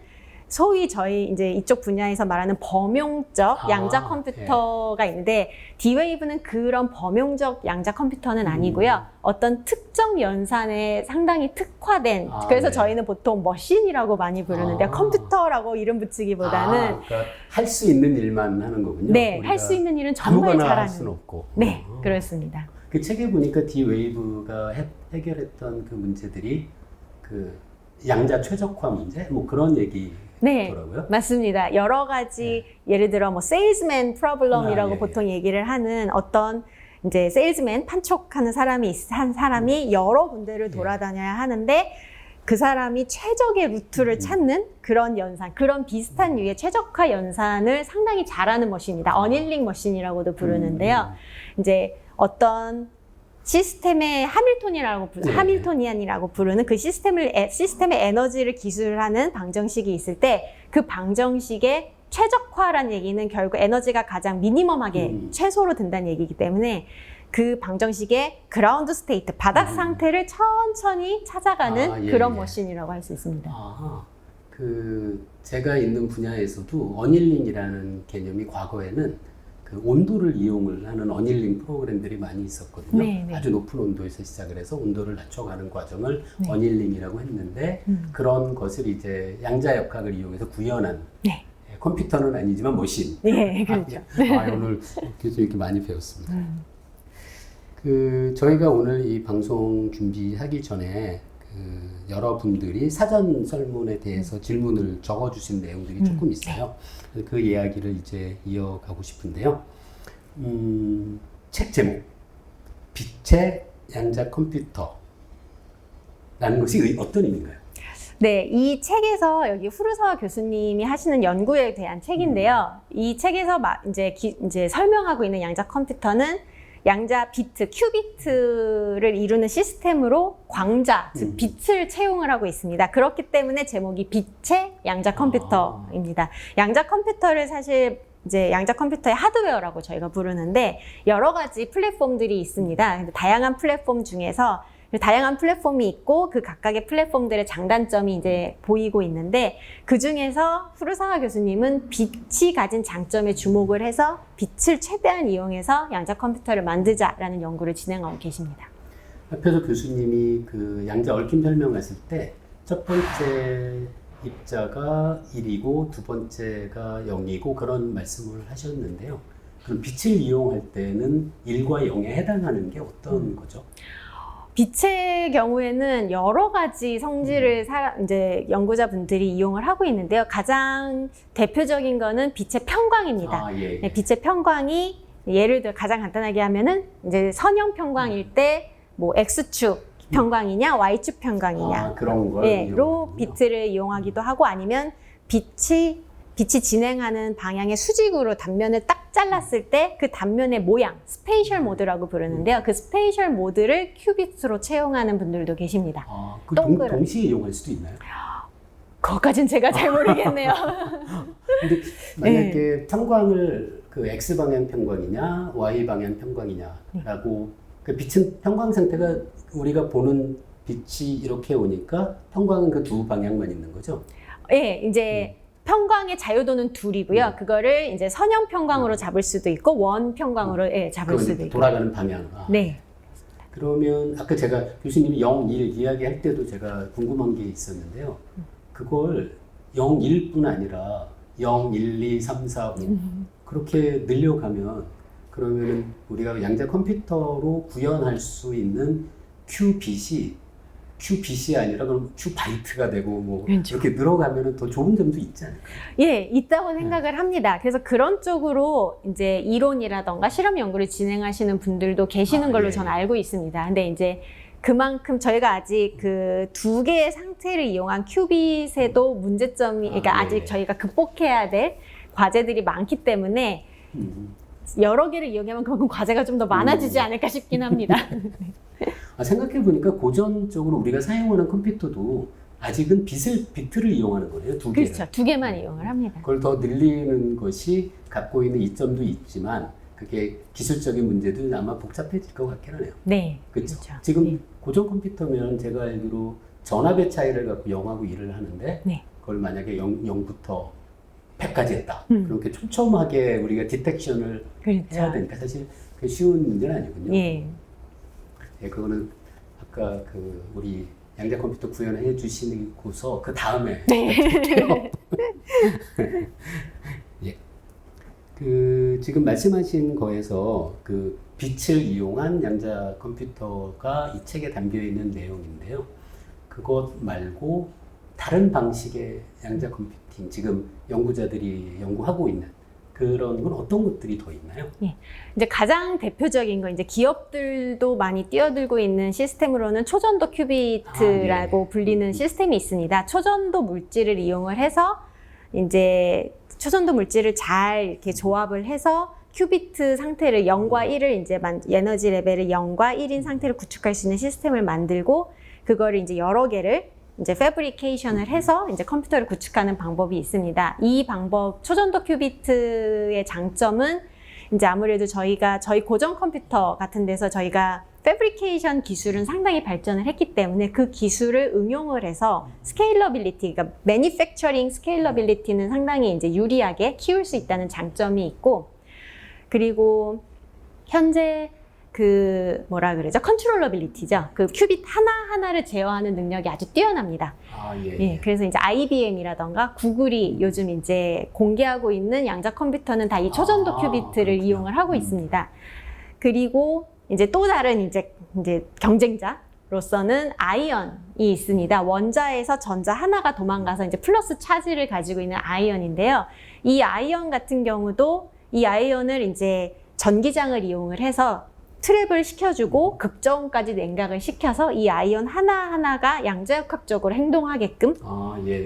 소위 저희 이제 이쪽 분야에서 말하는 범용적 양자 컴퓨터가 있는데 D-웨이브는 그런 범용적 양자 컴퓨터는 아니고요. 어떤 특정 연산에 상당히 특화된 그래서 네. 저희는 보통 머신이라고 많이 부르는데요. 컴퓨터라고 이름 붙이기보다는 그러니까 할 수 있는 일만 하는 거군요. 네, 할 수 있는 일은 정말 아무거나 할 잘하는. 수는 없고. 네, 그렇습니다. 그 책에 보니까 D-웨이브가 해결했던 그 문제들이 그 양자 최적화 문제 뭐 그런 얘기 네, 더라고요. 맞습니다. 여러 가지 예를 들어 뭐 세일즈맨 프로블럼이라고 보통 얘기를 하는 어떤 이제 세일즈맨 판촉하는 한 사람이 여러 군데를 돌아다녀야 하는데 그 사람이 최적의 루트를 찾는 그런 연산, 그런 비슷한 류의 최적화 연산을 상당히 잘하는 머신이다. 어닐링 머신이라고도 부르는데요. 이제 어떤 시스템의 하밀토니안이라고 부르는 그 시스템의 에너지를 기술하는 방정식이 있을 때 그 방정식의 최적화라는 얘기는 결국 에너지가 가장 미니멈하게 최소로 든다는 얘기이기 때문에 그 방정식의 그라운드 스테이트, 바닥 상태를 천천히 찾아가는 그런 머신이라고 할 수 있습니다. 그 제가 있는 분야에서도 어닐링이라는 개념이 과거에는 그 온도를 이용을 하는 어닐링 프로그램들이 많이 있었거든요. 네네. 아주 높은 온도에서 시작을 해서 온도를 낮춰가는 과정을 어닐링이라고 했는데 그런 것을 이제 양자역학을 이용해서 구현한 컴퓨터는 아니지만 머신. 네, 그렇죠. 오늘 이렇게 많이 배웠습니다. 그 저희가 오늘 이 방송 준비하기 전에 그 여러분들이 사전 설문에 대해서 질문을 적어주신 내용들이 조금 있어요. 그 이야기를 이제 이어가고 싶은데요. 책 제목 빛의 양자 컴퓨터라는 것이 어떤 의미인가요? 네, 이 책에서 여기 후르사와 교수님이 하시는 연구에 대한 책인데요. 이 책에서 이제 설명하고 있는 양자 컴퓨터는 양자 비트, 큐비트를 이루는 시스템으로 광자, 즉 빛을 채용을 하고 있습니다. 그렇기 때문에 제목이 빛의 양자 컴퓨터입니다. 양자 컴퓨터를 사실 이제 양자 컴퓨터의 하드웨어라고 저희가 부르는데 여러 가지 플랫폼들이 있습니다. 다양한 플랫폼 중에서 다양한 플랫폼이 있고 그 각각의 플랫폼들의 장단점이 이제 보이고 있는데 그 중에서 후르사와 교수님은 빛이 가진 장점에 주목을 해서 빛을 최대한 이용해서 양자 컴퓨터를 만들자라는 연구를 진행하고 계십니다. 앞에서 교수님이 그 양자 얽힘 설명하실 때 첫 번째 입자가 1이고 두 번째가 0이고 그런 말씀을 하셨는데요. 그럼 빛을 이용할 때는 1과 0에 해당하는 게 어떤 거죠? 빛의 경우에는 여러 가지 성질을 이제 연구자분들이 이용을 하고 있는데요. 가장 대표적인 거는 빛의 평광입니다. 네, 빛의 평광이 예를 들어 가장 간단하게 하면은 이제 선형 평광일 때 뭐 X축 평광이냐 Y축 평광이냐 그런 걸로 빛을 이용하기도 하고 아니면 빛이 진행하는 방향의 수직으로 단면을 딱 잘랐을 때 그 단면의 모양, 스페이셜 모드라고 부르는데요. 그 스페이셜 모드를 큐빗으로 채용하는 분들도 계십니다. 동시에 이용할 수도 있나요? 그것까진 제가 잘 모르겠네요. 근데 만약에 평광을 그 X방향 평광이냐, Y방향 평광이냐라고 그 빛은 평광 상태가 우리가 보는 빛이 이렇게 오니까 평광은 그 두 방향만 있는 거죠? 네, 이제 평광의 자유도는 둘이고요. 그거를 이제 선형 평광으로 잡을 수도 있고 원 평광으로 잡을 수도 있고. 돌아가는 방향. 네. 그러면 아까 제가 교수님이 0, 1 이야기할 때도 제가 궁금한 게 있었는데요. 그걸 0, 1뿐 아니라 0, 1, 2, 3, 4, 5 그렇게 늘려가면 그러면은 우리가 양자 컴퓨터로 구현할 수 있는 큐빗이 아니라 그럼 큐바이트가 되고 뭐 이렇게 늘어가면은 더 좋은 점도 있지 않을까요? 예, 있다고 생각을 합니다. 그래서 그런 쪽으로 이제 이론이라던가 실험 연구를 진행하시는 분들도 계시는 걸로 저는 알고 있습니다. 근데 이제 그만큼 저희가 아직 그 두 개의 상태를 이용한 큐빗에도 문제점이, 그러니까 아직 저희가 극복해야 될 과제들이 많기 때문에 여러 개를 이용하면 그만큼 과제가 좀 더 많아지지 않을까 싶긴 합니다. 생각해 보니까 고전적으로 우리가 사용하는 컴퓨터도 아직은 비트를 이용하는 거네요. 두 개를. 그렇죠. 두 개만 이용을 합니다. 그걸 더 늘리는 것이 갖고 있는 이점도 있지만 그게 기술적인 문제도 아마 복잡해질 것 같긴 하네요. 네. 그렇죠. 그렇죠. 지금 네. 고전 컴퓨터면 제가 알기로 전압의 차이를 갖고 0하고 1을 하는데 네. 그걸 만약에 0부터 100까지 했다. 그렇게 촘촘하게 우리가 디텍션을 그렇죠. 해야 되니까 사실 그게 쉬운 문제는 아니군요. 예. 예, 그거는 아까 우리 양자 컴퓨터 구현해 주시고서 그 다음에 네. 예. 지금 말씀하신 거에서 빛을 이용한 양자 컴퓨터가 이 책에 담겨 있는 내용인데요. 그것 말고 다른 방식의 양자 컴퓨팅, 지금 연구자들이 연구하고 있는 그런 건 어떤 것들이 더 있나요? 예. 이제 가장 대표적인 거, 이제 기업들도 많이 뛰어들고 있는 시스템으로는 초전도 큐비트라고 불리는 시스템이 있습니다. 초전도 물질을 이용을 해서 이제 초전도 물질을 잘 이렇게 조합을 해서 큐비트 상태를 0과 1을 이제 에너지 레벨을 0과 1인 상태를 구축할 수 있는 시스템을 만들고 그거를 이제 여러 개를 이제 패브리케이션을 해서 이제 컴퓨터를 구축하는 방법이 있습니다. 이 방법, 초전도 큐비트의 장점은 이제 아무래도 저희 고전 컴퓨터 같은 데서 저희가 패브리케이션 기술은 상당히 발전을 했기 때문에 그 기술을 응용을 해서 스케일러빌리티, 그러니까 매니팩처링 스케일러빌리티는 상당히 이제 유리하게 키울 수 있다는 장점이 있고, 그리고 현재 컨트롤러빌리티죠. 큐빗 하나하나를 제어하는 능력이 아주 뛰어납니다. 예, 그래서 이제 IBM이라던가 구글이 요즘 이제 공개하고 있는 양자 컴퓨터는 다 이 초전도 큐비트를 이용을 하고 있습니다. 그리고 이제 또 다른 이제 경쟁자로서는 아이언이 있습니다. 원자에서 전자 하나가 도망가서 이제 플러스 차지를 가지고 있는 아이언인데요. 이 아이언 같은 경우도 이 아이언을 이제 전기장을 이용을 해서 트랩을 시켜주고 극저온까지 냉각을 시켜서 이 아이언 하나하나가 양자역학적으로 행동하게끔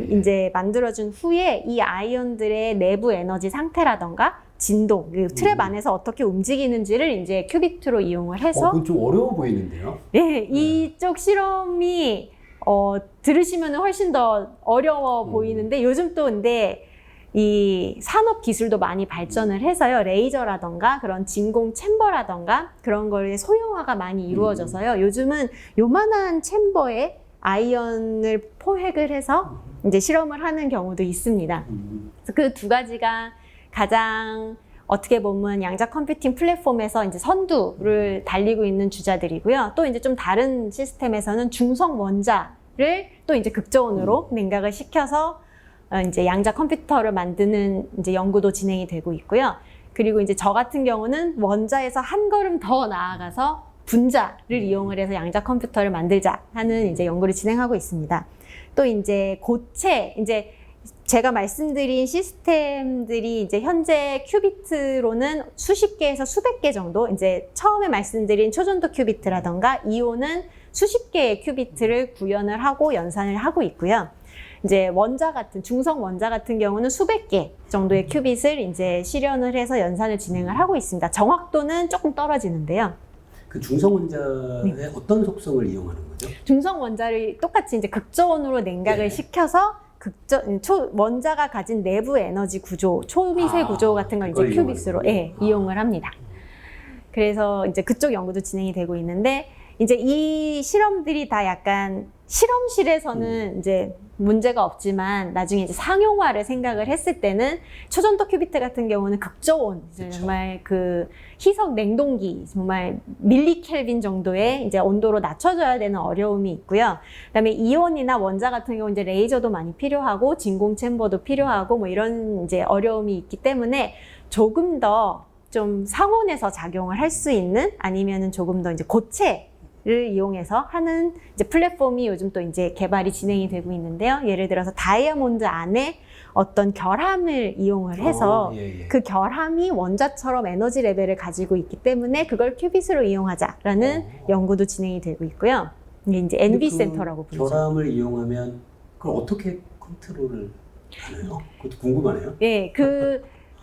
이제 만들어준 후에 이 아이언들의 내부 에너지 상태라던가 진동, 트랩 안에서 어떻게 움직이는지를 이제 큐비트로 이용을 해서 그건 좀 어려워 보이는데요? 네, 이쪽 실험이 들으시면 훨씬 더 어려워 보이는데 요즘 또 근데 이 산업 기술도 많이 발전을 해서요. 레이저라던가 그런 진공 챔버라던가 그런 거의 소형화가 많이 이루어져서요. 요즘은 요만한 챔버에 아이언을 포획을 해서 이제 실험을 하는 경우도 있습니다. 그래서 그 두 가지가 가장 어떻게 보면 양자 컴퓨팅 플랫폼에서 이제 선두를 달리고 있는 주자들이고요. 또 이제 좀 다른 시스템에서는 중성 원자를 또 이제 극저온으로 냉각을 시켜서 이제 양자 컴퓨터를 만드는 이제 연구도 진행이 되고 있고요. 그리고 이제 저 같은 경우는 원자에서 한 걸음 더 나아가서 분자를 이용을 해서 양자 컴퓨터를 만들자 하는 이제 연구를 진행하고 있습니다. 또 이제 고체, 이제 제가 말씀드린 시스템들이 이제 현재 큐비트로는 수십 개에서 수백 개 정도, 이제 처음에 말씀드린 초전도 큐비트라던가 이온은 수십 개의 큐비트를 구현을 하고 연산을 하고 있고요. 이제 중성 원자 같은 경우는 수백 개 정도의 큐빗을 이제 실현을 해서 연산을 진행을 하고 있습니다. 정확도는 조금 떨어지는데요. 그 중성 원자의 어떤 속성을 이용하는 거죠? 중성 원자를 똑같이 이제 극저온으로 냉각을 시켜서 원자가 가진 내부 에너지 구조, 초미세 구조 같은 걸 이제 큐빗으로 이용을 합니다. 그래서 이제 그쪽 연구도 진행이 되고 있는데 이제 이 실험들이 다 약간 실험실에서는 이제 문제가 없지만 나중에 이제 상용화를 생각을 했을 때는 초전도 큐비트 같은 경우는 극저온, 정말 그 희석 냉동기, 정말 밀리켈빈 정도의 이제 온도로 낮춰줘야 되는 어려움이 있고요. 그다음에 이온이나 원자 같은 경우 이제 레이저도 많이 필요하고 진공 챔버도 필요하고 뭐 이런 이제 어려움이 있기 때문에 조금 더 좀 상온에서 작용을 할 수 있는 아니면은 조금 더 이제 고체를 이용해서 하는 이제 플랫폼이 요즘 또 이제 개발이 진행이 되고 있는데요. 예를 들어서 다이아몬드 안에 어떤 결함을 이용을 해서 그 결함이 원자처럼 에너지 레벨을 가지고 있기 때문에 그걸 큐빗으로 이용하자라는 연구도 진행이 되고 있고요. 이게 이제 NV 센터라고 부르죠. 결함을 이용하면 그걸 어떻게 컨트롤을 하나요? 그것도 궁금하네요. 예,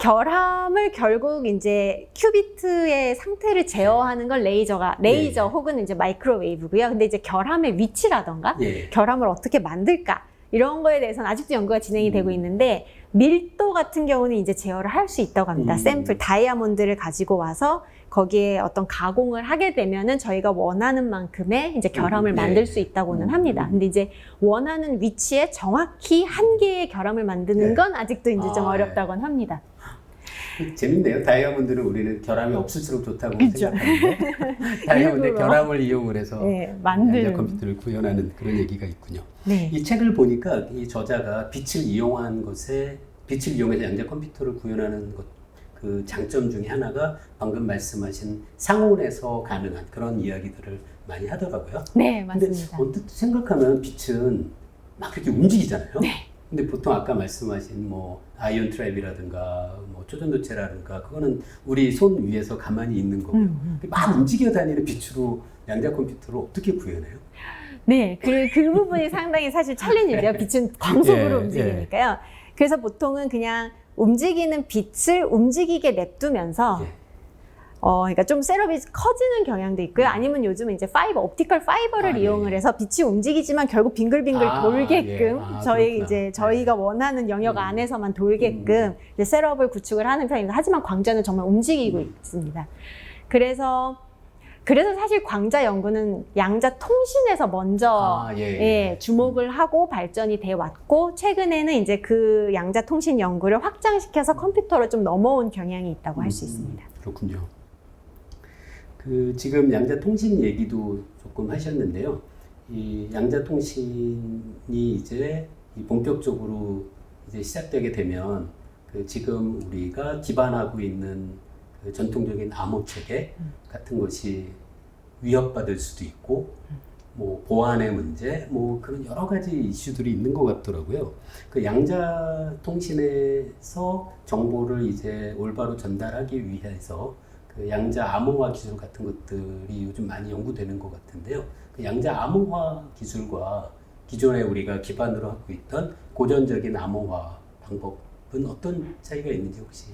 결함을 결국 이제 큐비트의 상태를 제어하는 건 레이저 혹은 이제 마이크로웨이브고요. 근데 이제 결함의 위치라던가 결함을 어떻게 만들까 이런 거에 대해서는 아직도 연구가 진행이 되고 있는데 밀도 같은 경우는 이제 제어를 할 수 있다고 합니다. 샘플 다이아몬드를 가지고 와서 거기에 어떤 가공을 하게 되면은 저희가 원하는 만큼의 이제 결함을 만들 수 있다고는 합니다. 근데 이제 원하는 위치에 정확히 한 개의 결함을 만드는 건 아직도 이제 좀 어렵다고는 합니다. 재밌네요. 다이아몬드는 우리는 결함이 없을수록 좋다고 생각하는데 다이아몬드의 결함을 이용을 해서 양자 컴퓨터를 구현하는 그런 얘기가 있군요. 이 책을 보니까 이 저자가 빛을 이용해서 양자 컴퓨터를 구현하는 그 장점 중에 하나가 방금 말씀하신 상온에서 가능한 그런 이야기들을 많이 하더라고요. 네, 맞습니다. 근데 언뜻 생각하면 빛은 막 그렇게 움직이잖아요. 근데 보통 아까 말씀하신 뭐 아이언 트랩이라든가 뭐 초전도체라든가 그거는 우리 손 위에서 가만히 있는 거고 막 움직여 다니는 빛으로 양자 컴퓨터를 어떻게 구현해요? 네, 그 부분이 상당히 사실 챌린지예요. 빛은 광속으로 움직이니까요. 그래서 보통은 그냥 움직이는 빛을 움직이게 냅두면서 그러니까 좀 셋업이 커지는 경향도 있고요. 아니면 요즘은 이제 옵티컬 파이버를 이용을 해서 빛이 움직이지만 결국 빙글빙글 돌게끔 저희가 원하는 영역 안에서만 돌게끔 이제 셋업을 구축을 하는 편입니다. 하지만 광자는 정말 움직이고 있습니다. 그래서 사실 광자 연구는 양자 통신에서 먼저 주목을 하고 발전이 돼 왔고 최근에는 이제 그 양자 통신 연구를 확장시켜서 컴퓨터로 좀 넘어온 경향이 있다고 할 수 있습니다. 그렇군요. 지금 양자 통신 얘기도 조금 하셨는데요. 이 양자 통신이 이제 본격적으로 이제 시작되게 되면 지금 우리가 기반하고 있는 전통적인 암호 체계 같은 것이 위협받을 수도 있고, 뭐 보안의 문제, 뭐 그런 여러 가지 이슈들이 있는 것 같더라고요. 그 양자 통신에서 정보를 이제 올바로 전달하기 위해서 그 양자 암호화 기술 같은 것들이 요즘 많이 연구되는 것 같은데요. 그 양자 암호화 기술과 기존에 우리가 기반으로 하고 있던 고전적인 암호화 방법은 어떤 차이가 있는지 혹시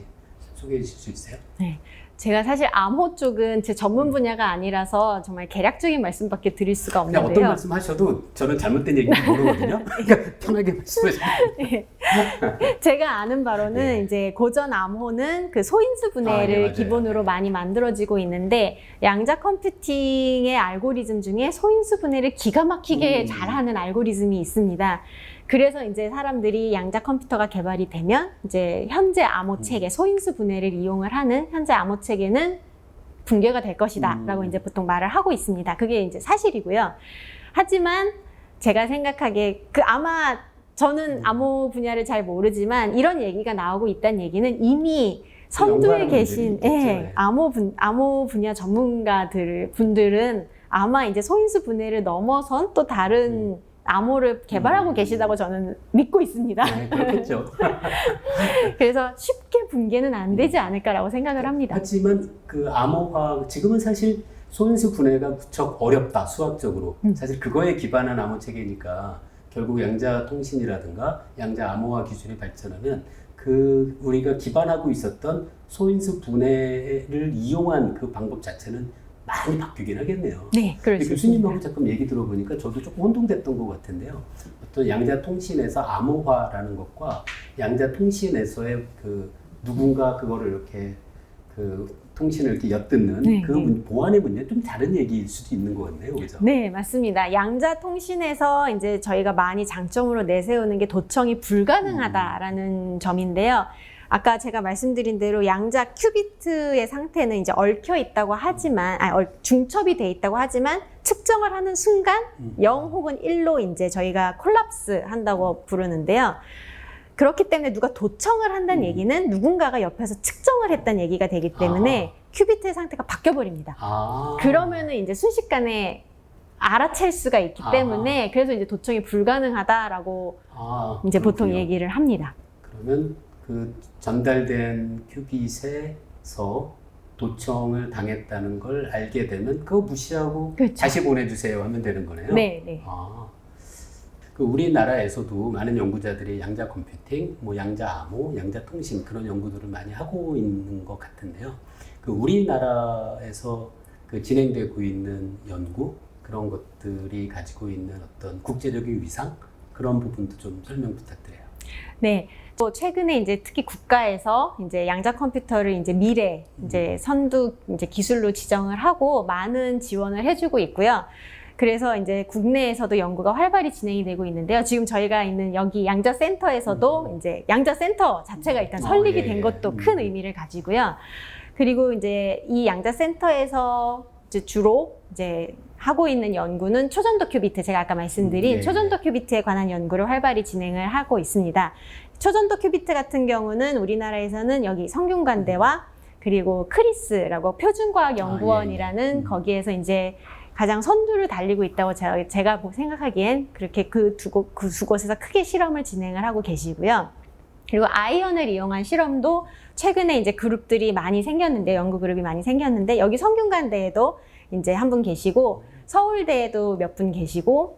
소개해 주실 수 있어요? 네. 제가 사실 암호 쪽은 제 전문 분야가 아니라서 정말 개략적인 말씀밖에 드릴 수가 없는데요. 어떤 말씀 하셔도 저는 잘못된 얘기 모르거든요. 그러니까 편하게 말씀하세요. 제가 아는 바로는 이제 고전 암호는 그 소인수 분해를 기본으로 많이 만들어지고 있는데 양자 컴퓨팅의 알고리즘 중에 소인수 분해를 기가 막히게 잘하는 알고리즘이 있습니다. 그래서 이제 사람들이 양자 컴퓨터가 개발이 되면 이제 현재 암호 체계, 소인수 분해를 이용을 하는 현재 암호 체계는 붕괴가 될 것이다 라고 이제 보통 말을 하고 있습니다. 그게 이제 사실이고요. 하지만 제가 생각하기에 아마 저는 암호 분야를 잘 모르지만 이런 얘기가 나오고 있다는 얘기는 이미 선두에 계신 암호 분야 분들은 아마 이제 소인수 분해를 넘어선 또 다른 암호를 개발하고 계시다고 저는 믿고 있습니다. 네, 그렇겠죠. 그래서 쉽게 붕괴는 안 되지 않을까라고 생각을 합니다. 하지만 그 암호화, 지금은 사실 소인수 분해가 무척 어렵다, 수학적으로. 사실 그거에 기반한 암호 체계니까 결국 양자 통신이라든가 양자 암호화 기술이 발전하면 우리가 기반하고 있었던 소인수 분해를 이용한 그 방법 자체는 많이 바뀌긴 하겠네요. 네, 그렇습니다. 교수님하고 잠깐 얘기 들어보니까 저도 조금 혼동됐던 것 같은데요. 어떤 양자 통신에서 암호화라는 것과 양자 통신에서의 누군가 그거를 이렇게 통신을 이렇게 엿듣는 보안의 문제 좀 다른 얘기일 수도 있는 것 같네요, 그죠? 네, 맞습니다. 양자 통신에서 이제 저희가 많이 장점으로 내세우는 게 도청이 불가능하다라는 점인데요. 아까 제가 말씀드린 대로 양자 큐비트의 상태는 이제 얽혀 있다고 하지만, 중첩이 돼 있다고 하지만 측정을 하는 순간 0 혹은 1로 이제 저희가 콜랍스 한다고 부르는데요. 그렇기 때문에 누가 도청을 한다는 얘기는 누군가가 옆에서 측정을 했다는 얘기가 되기 때문에 큐비트의 상태가 바뀌어버립니다. 그러면은 이제 순식간에 알아챌 수가 있기 때문에 그래서 이제 도청이 불가능하다라고 이제 보통 얘기를 합니다. 그러면 전달된 큐빗에서 도청을 당했다는 걸 알게 되면 그거 무시하고 다시 보내주세요 하면 되는 거네요. 네. 그 우리나라에서도 많은 연구자들이 양자 컴퓨팅, 뭐 양자 암호, 양자 통신 그런 연구들을 많이 하고 있는 것 같은데요. 그 우리나라에서 그 진행되고 있는 연구 그런 것들이 가지고 있는 어떤 국제적인 위상 그런 부분도 좀 설명 부탁드려요. 네. 또 최근에 이제 특히 국가에서 이제 양자 컴퓨터를 이제 미래 이제 선두 이제 기술로 지정을 하고 많은 지원을 해주고 있고요. 그래서 이제 국내에서도 연구가 활발히 진행이 되고 있는데요. 지금 저희가 있는 여기 양자 센터에서도 이제 양자 센터 자체가 일단 설립이 된 것도 큰 의미를 가지고요. 그리고 이제 이 양자 센터에서 이제 주로 이제 하고 있는 연구는 초전도 큐비트, 제가 아까 말씀드린 초전도 큐비트에 관한 연구를 활발히 진행을 하고 있습니다. 초전도 큐비트 같은 경우는 우리나라에서는 여기 성균관대와 그리고 크리스라고 표준과학연구원이라는 거기에서 이제 가장 선두를 달리고 있다고 제가 생각하기엔 그렇게 그 두 곳에서 크게 실험을 진행을 하고 계시고요. 그리고 아이언을 이용한 실험도 최근에 이제 그룹들이 많이 생겼는데, 연구 그룹이 많이 생겼는데, 여기 성균관대에도 이제 한 분 계시고, 서울대에도 몇 분 계시고,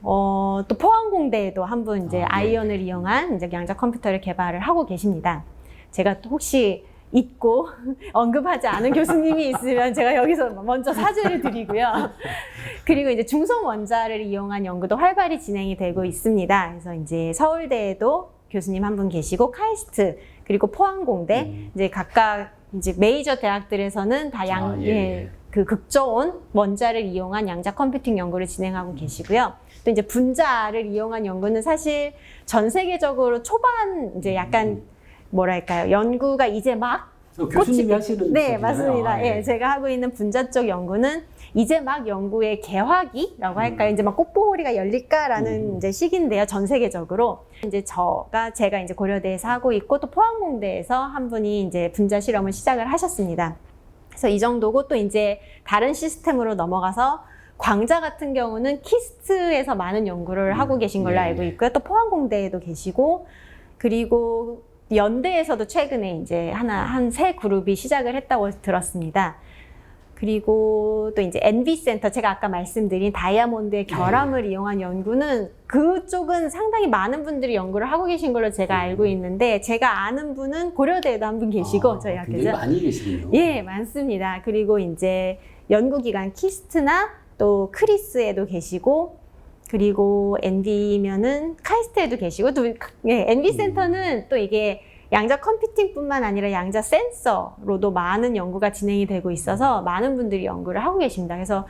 또 포항공대에도 한 분 이제 아이언을 이용한 이제 양자 컴퓨터를 개발을 하고 계십니다. 제가 또 혹시 잊고 언급하지 않은 교수님이 있으면 제가 여기서 먼저 사죄를 드리고요. 그리고 이제 중성 원자를 이용한 연구도 활발히 진행이 되고 있습니다. 그래서 이제 서울대에도 교수님 한 분 계시고, 카이스트, 그리고 포항공대, 이제 각각 이제 메이저 대학들에서는 다 그 극저온 원자를 이용한 양자 컴퓨팅 연구를 진행하고 계시고요. 또 이제 분자를 이용한 연구는 사실 전 세계적으로 초반 이제 약간 뭐랄까요, 연구가 이제 막 교수님이 하시는 네, 쪽이잖아요. 맞습니다. 예, 제가 하고 있는 분자 쪽 연구는 이제 막 연구의 개화기라고 할까요? 이제 막 꽃봉오리가 열릴까라는 이제 시기인데요, 전 세계적으로. 이제 제가 이제 고려대에서 하고 있고, 또 포항공대에서 한 분이 이제 분자 실험을 시작을 하셨습니다. 그래서 이 정도고, 또 이제 다른 시스템으로 넘어가서 광자 같은 경우는 키스트에서 많은 연구를 하고 계신 걸로 알고 있고요. 또 포항공대에도 계시고, 그리고 연대에서도 최근에 이제 한 세 그룹이 시작을 했다고 들었습니다. 그리고 또 이제 NV센터, 제가 아까 말씀드린 다이아몬드의 결함을 이용한 연구는 그쪽은 상당히 많은 분들이 연구를 하고 계신 걸로 제가 알고 있는데, 제가 아는 분은 고려대에도 한 분 계시고, 저희 학교죠. 굉장히 많이 계시군요. 예, 많습니다. 그리고 이제 연구기관 키스트나 또 크리스에도 계시고, 그리고 NV면은 카이스트에도 계시고, 또 NV센터는 또 이게 양자 컴퓨팅뿐만 아니라 양자 센서로도 많은 연구가 진행이 되고 있어서 많은 분들이 연구를 하고 계십니다. 그래서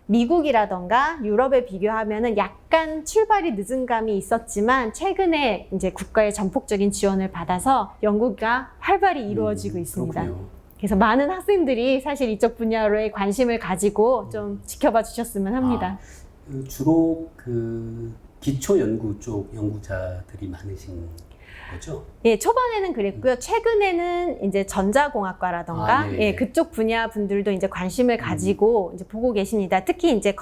미국이라던가 유럽에 비교하면은 약간 출발이 늦은 감이 있었지만, 최근에 이제 국가의 전폭적인 지원을 받아서 연구가 활발히 이루어지고 있습니다. 그렇군요. 그래서 많은 학생들이 사실 이쪽 분야로의 관심을 가지고 좀 지켜봐 주셨으면 합니다. 주로 그 기초 연구 쪽 연구자들이 많으신 거죠? 예, 초반에는 그랬고요. 최근에는 이제 전자공학과라던가 그쪽 분야 분들도 이제 관심을 가지고 이제 보고 계십니다. 특히 이제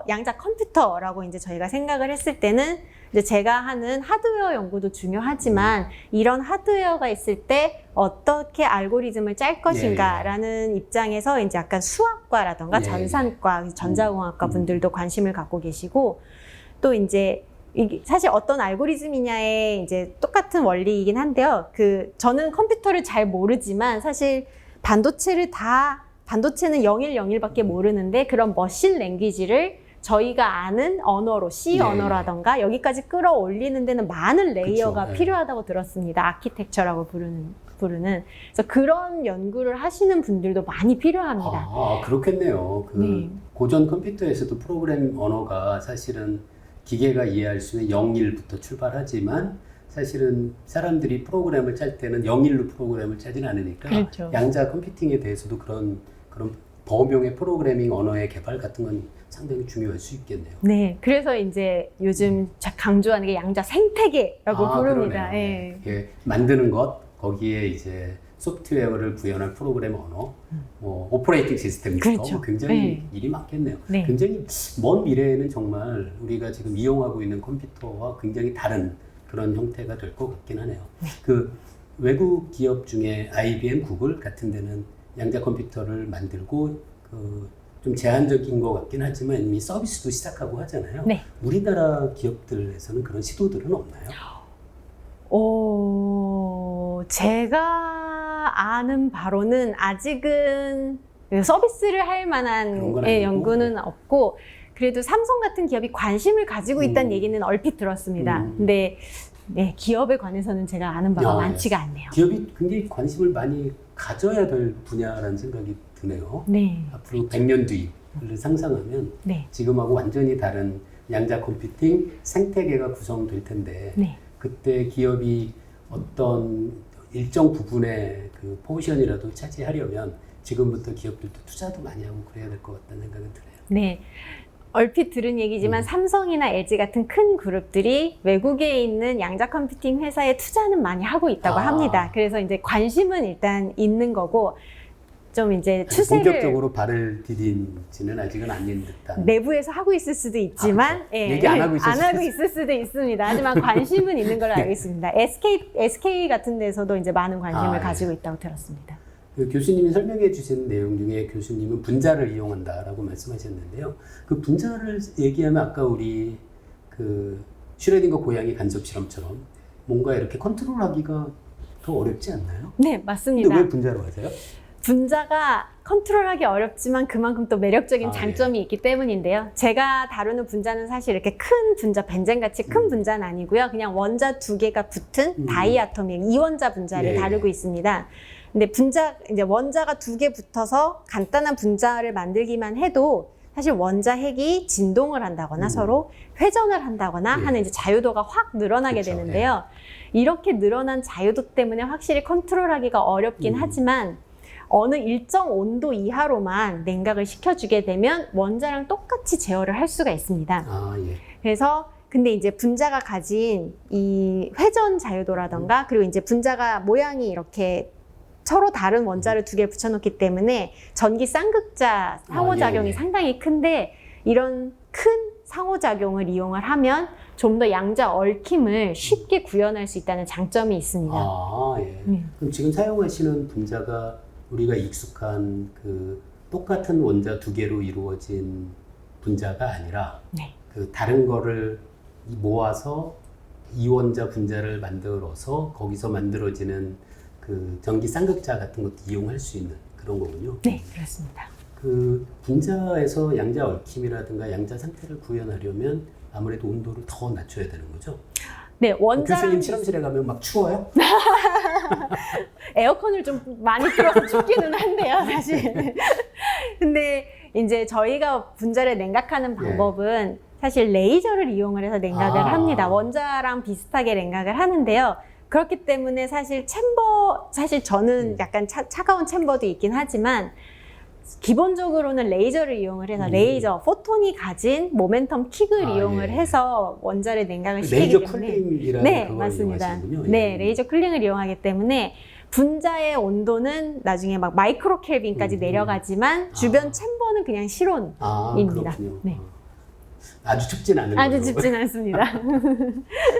양자 컴퓨터라고 이제 저희가 생각을 했을 때는 이제 제가 하는 하드웨어 연구도 중요하지만, 이런 하드웨어가 있을 때 어떻게 알고리즘을 짤 것인가라는 입장에서 이제 약간 수학과라던가 전산과, 전자공학과 분들도 관심을 갖고 계시고, 또 이제 이게 사실 어떤 알고리즘이냐에 이제 똑같은 원리이긴 한데요. 저는 컴퓨터를 잘 모르지만 사실 반도체는 0101밖에 모르는데, 그런 머신 랭귀지를 저희가 아는 언어로, C 언어라던가 여기까지 끌어올리는 데는 많은 레이어가 필요하다고 들었습니다. 아키텍처라고 부르는. 그래서 그런 연구를 하시는 분들도 많이 필요합니다. 그렇겠네요. 고전 컴퓨터에서도 프로그램 언어가 사실은 기계가 이해할 수 있는 01부터 출발하지만, 사실은 사람들이 프로그램을 짤 때는 01로 프로그램을 짜진 않으니까, 그렇죠. 양자 컴퓨팅에 대해서도 그런 범용의 프로그래밍 언어의 개발 같은 건 상당히 중요할 수 있겠네요. 네, 그래서 이제 요즘 강조하는 게 양자 생태계라고 부릅니다. 예. 만드는 것, 거기에 이제 소프트웨어를 구현할 프로그램 언어, 오퍼레이팅 시스템부터 굉장히 일이 많겠네요. 굉장히 먼 미래에는 정말 우리가 지금 이용하고 있는 컴퓨터와 굉장히 다른 그런 형태가 될 것 같긴 하네요. 그 외국 기업 중에 IBM, 구글 같은 데는 양자 컴퓨터를 만들고 좀 제한적인 것 같긴 하지만 이미 서비스도 시작하고 하잖아요. 네. 우리나라 기업들에서는 그런 시도들은 없나요? 제가 아는 바로는 아직은 서비스를 할 그런 만한 건 아니고, 연구는 없고, 그래도 삼성 같은 기업이 관심을 가지고 있다는 얘기는 얼핏 들었습니다. 근데 네, 기업에 관해서는 제가 아는 바가 많지가 않네요. 기업이 굉장히 관심을 많이 가져야 될 분야라는 생각이 드네요. 네. 앞으로 100년 뒤를 상상하면 네. 지금하고 완전히 다른 양자 컴퓨팅 생태계가 구성될 텐데 네. 그때 기업이 어떤 일정 부분의 그 포지션이라도 차지하려면 지금부터 기업들도 투자도 많이 하고 그래야 될 것 같다는 생각은 드네요. 네. 얼핏 들은 얘기지만 삼성이나 LG 같은 큰 그룹들이 외국에 있는 양자 컴퓨팅 회사에 투자는 많이 하고 있다고 합니다. 그래서 이제 관심은 일단 있는 거고, 좀 이제 추세를 본격적으로 발을 디딘지는 아직은 아닌 듯한. 내부에서 하고 있을 수도 있지만, 그렇죠. 얘기 안 하고 있을 수도 있습니다. 하지만 관심은 있는 걸로 알고 있습니다. SK 같은 데서도 이제 많은 관심을 가지고 있다고 들었습니다. 그 교수님이 설명해 주신 내용 중에 교수님은 분자를 이용한다라고 말씀하셨는데요. 그 분자를 얘기하면 아까 우리 그 슈레딩거 고양이 간접 실험처럼 뭔가 이렇게 컨트롤하기가 더 어렵지 않나요? 네, 맞습니다. 근데 왜 분자로 하세요? 분자가 컨트롤하기 어렵지만 그만큼 또 매력적인 장점이 있기 때문인데요. 제가 다루는 분자는 사실 이렇게 큰 분자, 벤젠같이 큰 분자는 아니고요. 그냥 원자 두 개가 붙은 다이아토믹, 이원자 분자를 다루고 있습니다. 근데 이제 원자가 두 개 붙어서 간단한 분자를 만들기만 해도 사실 원자 핵이 진동을 한다거나 서로 회전을 한다거나 하는 이제 자유도가 확 늘어나게 되는데요. 이렇게 늘어난 자유도 때문에 확실히 컨트롤하기가 어렵긴 하지만 어느 일정 온도 이하로만 냉각을 시켜주게 되면 원자랑 똑같이 제어를 할 수가 있습니다. 그래서 근데 이제 분자가 가진 이 회전 자유도라던가 그리고 이제 분자가 모양이 이렇게 서로 다른 원자를 두 개 붙여놓기 때문에 전기 쌍극자 상호작용이 상당히 큰데 이런 큰 상호작용을 이용을 하면 좀 더 양자 얽힘을 쉽게 구현할 수 있다는 장점이 있습니다. 그럼 지금 사용하시는 분자가 우리가 익숙한 그 똑같은 원자 두 개로 이루어진 분자가 아니라 그 다른 거를 모아서 이원자 분자를 만들어서 거기서 만들어지는 그 전기 쌍극자 같은 것도 이용할 수 있는 그런 거군요. 네, 그렇습니다. 그 분자에서 양자 얽힘이라든가 양자 상태를 구현하려면 아무래도 온도를 더 낮춰야 되는 거죠. 네, 교수님 실험실에 가면 막 추워요? 에어컨을 좀 많이 틀어서 춥기는 한데요, 사실. 근데 이제 저희가 분자를 냉각하는 방법은 사실 레이저를 이용을 해서 냉각을 합니다. 원자랑 비슷하게 냉각을 하는데요. 그렇기 때문에 사실 저는 약간 차가운 챔버도 있긴 하지만 기본적으로는 레이저를 이용을 해서 포톤이 가진 모멘텀 킥을 이용을 해서 원자를 냉각을 시키기 레이저 때문에 쿨링이라는 그걸 맞습니다. 이용하시는군요. 네, 레이저 쿨링을 이용하기 때문에 분자의 온도는 나중에 막 마이크로 켈빈까지 내려가지만 주변 챔버는 그냥 실온입니다. 네. 아주 춥진 않은 거죠. 아주 춥진 않습니다.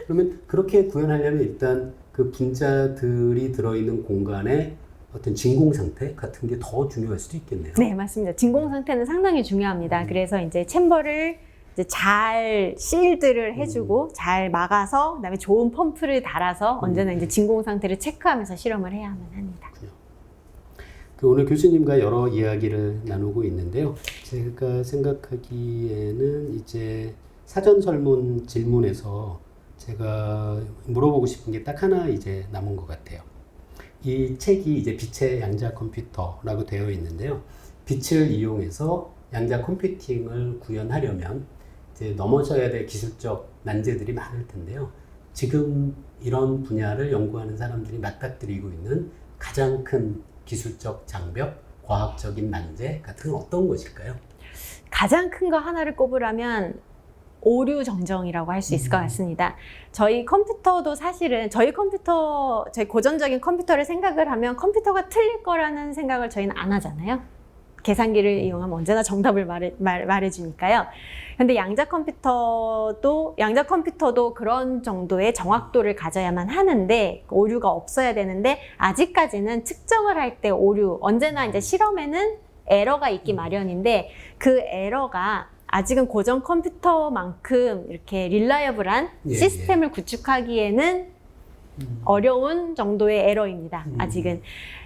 그러면 그렇게 구현하려면 일단 그 분자들이 들어있는 공간에 어떤 진공 상태 같은 게 더 중요할 수도 있겠네요. 네, 맞습니다. 진공 상태는 상당히 중요합니다. 그래서 이제 챔버를 이제 잘 실드를 해주고 잘 막아서 그다음에 좋은 펌프를 달아서 언제나 이제 진공 상태를 체크하면서 실험을 해야만 합니다. 그 오늘 교수님과 여러 이야기를 나누고 있는데요. 제가 생각하기에는 이제 사전 설문 질문에서 제가 물어보고 싶은 게 딱 하나 이제 남은 것 같아요. 이 책이 이제 빛의 양자 컴퓨터라고 되어 있는데요. 빛을 이용해서 양자 컴퓨팅을 구현하려면 이제 넘어져야 될 기술적 난제들이 많을 텐데요. 지금 이런 분야를 연구하는 사람들이 맞닥뜨리고 있는 가장 큰 기술적 장벽, 과학적인 난제 같은 건 어떤 것일까요? 가장 큰 거 하나를 꼽으라면 오류 정정이라고 할 수 있을 것 같습니다. 저희 컴퓨터도 사실은 저희 고전적인 컴퓨터를 생각을 하면 컴퓨터가 틀릴 거라는 생각을 저희는 안 하잖아요. 계산기를 이용하면 언제나 정답을 말해주니까요. 근데 양자 컴퓨터도 그런 정도의 정확도를 가져야만 하는데 오류가 없어야 되는데 아직까지는 측정을 할 때 오류 언제나 이제 실험에는 에러가 있기 마련인데 그 에러가 아직은 고전 컴퓨터만큼 이렇게 릴라이어블한 예, 시스템을 구축하기에는 어려운 정도의 에러입니다. 아직은.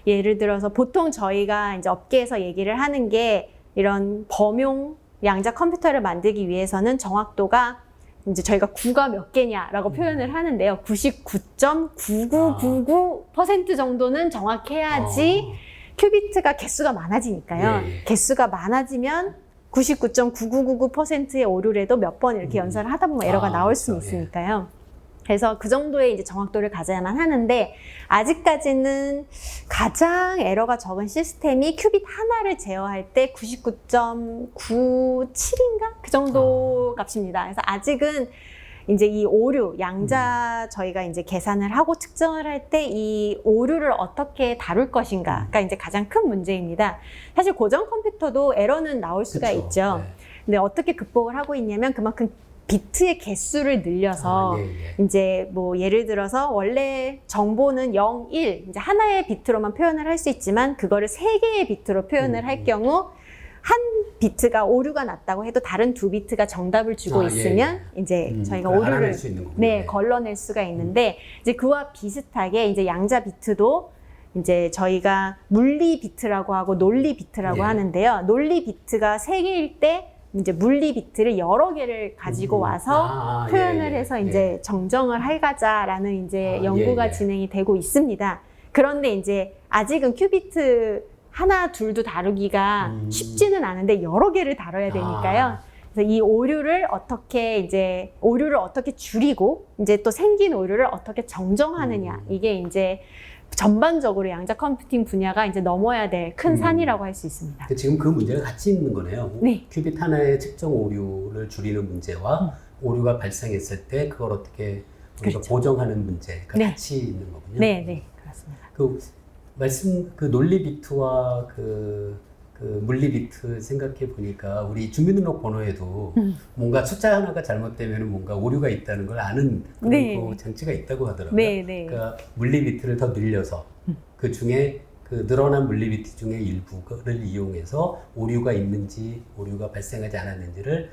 예를 들어서 보통 저희가 이제 업계에서 얘기를 하는 게 이런 범용 양자 컴퓨터를 만들기 위해서는 정확도가 이제 저희가 9가 몇 개냐라고 표현을 하는데요. 99.9999% 정도는 정확해야지 큐비트가 개수가 많아지니까요. 예, 예. 개수가 많아지면 99.9999%의 오류라도 몇 번 이렇게 연산을 하다 보면 에러가 나올 수는 그렇죠. 있으니까요. 그래서 그 정도의 이제 정확도를 가져야만 하는데 아직까지는 가장 에러가 적은 시스템이 큐빗 하나를 제어할 때 99.97인가? 그 정도 값입니다. 그래서 아직은 이제 이 오류, 양자 저희가 이제 계산을 하고 측정을 할 때 이 오류를 어떻게 다룰 것인가가 이제 가장 큰 문제입니다. 사실 고전 컴퓨터도 에러는 나올 수가 그쵸. 있죠. 네. 근데 어떻게 극복을 하고 있냐면 그만큼 비트의 개수를 늘려서 이제 뭐 예를 들어서 원래 정보는 0, 1 이제 하나의 비트로만 표현을 할 수 있지만 그거를 3개의 비트로 표현을 할 경우 한 비트가 오류가 났다고 해도 다른 2비트가 정답을 주고 있으면 이제 저희가 오류를 걸러낼 수가 있는데 이제 그와 비슷하게 이제 양자 비트도 이제 저희가 물리 비트라고 하고 논리 비트라고 하는데요. 논리 비트가 3개일 때 이제 물리 비트를 여러 개를 가지고 와서 표현을 해서 이제 정정을 해가자라는 이제 연구가 진행이 되고 있습니다. 그런데 이제 아직은 큐비트 하나, 둘도 다루기가 쉽지는 않은데 여러 개를 다뤄야 되니까요. 그래서 이 오류를 어떻게 줄이고 이제 또 생긴 오류를 어떻게 정정하느냐. 이게 이제 전반적으로 양자 컴퓨팅 분야가 이제 넘어야 될 큰 산이라고 할 수 있습니다. 지금 그 문제가 같이 있는 거네요. 네. 큐빗 하나의 측정 오류를 줄이는 문제와 오류가 발생했을 때 그걸 어떻게 우리가 보정하는 문제가 같이 있는 거군요. 네, 네, 그렇습니다. 그 논리 비트와 그 물리 비트 생각해 보니까 우리 주민등록번호에도 뭔가 숫자 하나가 잘못되면 뭔가 오류가 있다는 걸 아는 그런 장치가 있다고 하더라고요. 그러니까 물리 비트를 더 늘려서 그 중에 그 늘어난 물리 비트 중에 일부를 이용해서 오류가 있는지 오류가 발생하지 않았는지를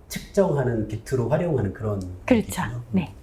측정하는 비트로 활용하는 그런 그렇죠. 얘기군요. 네.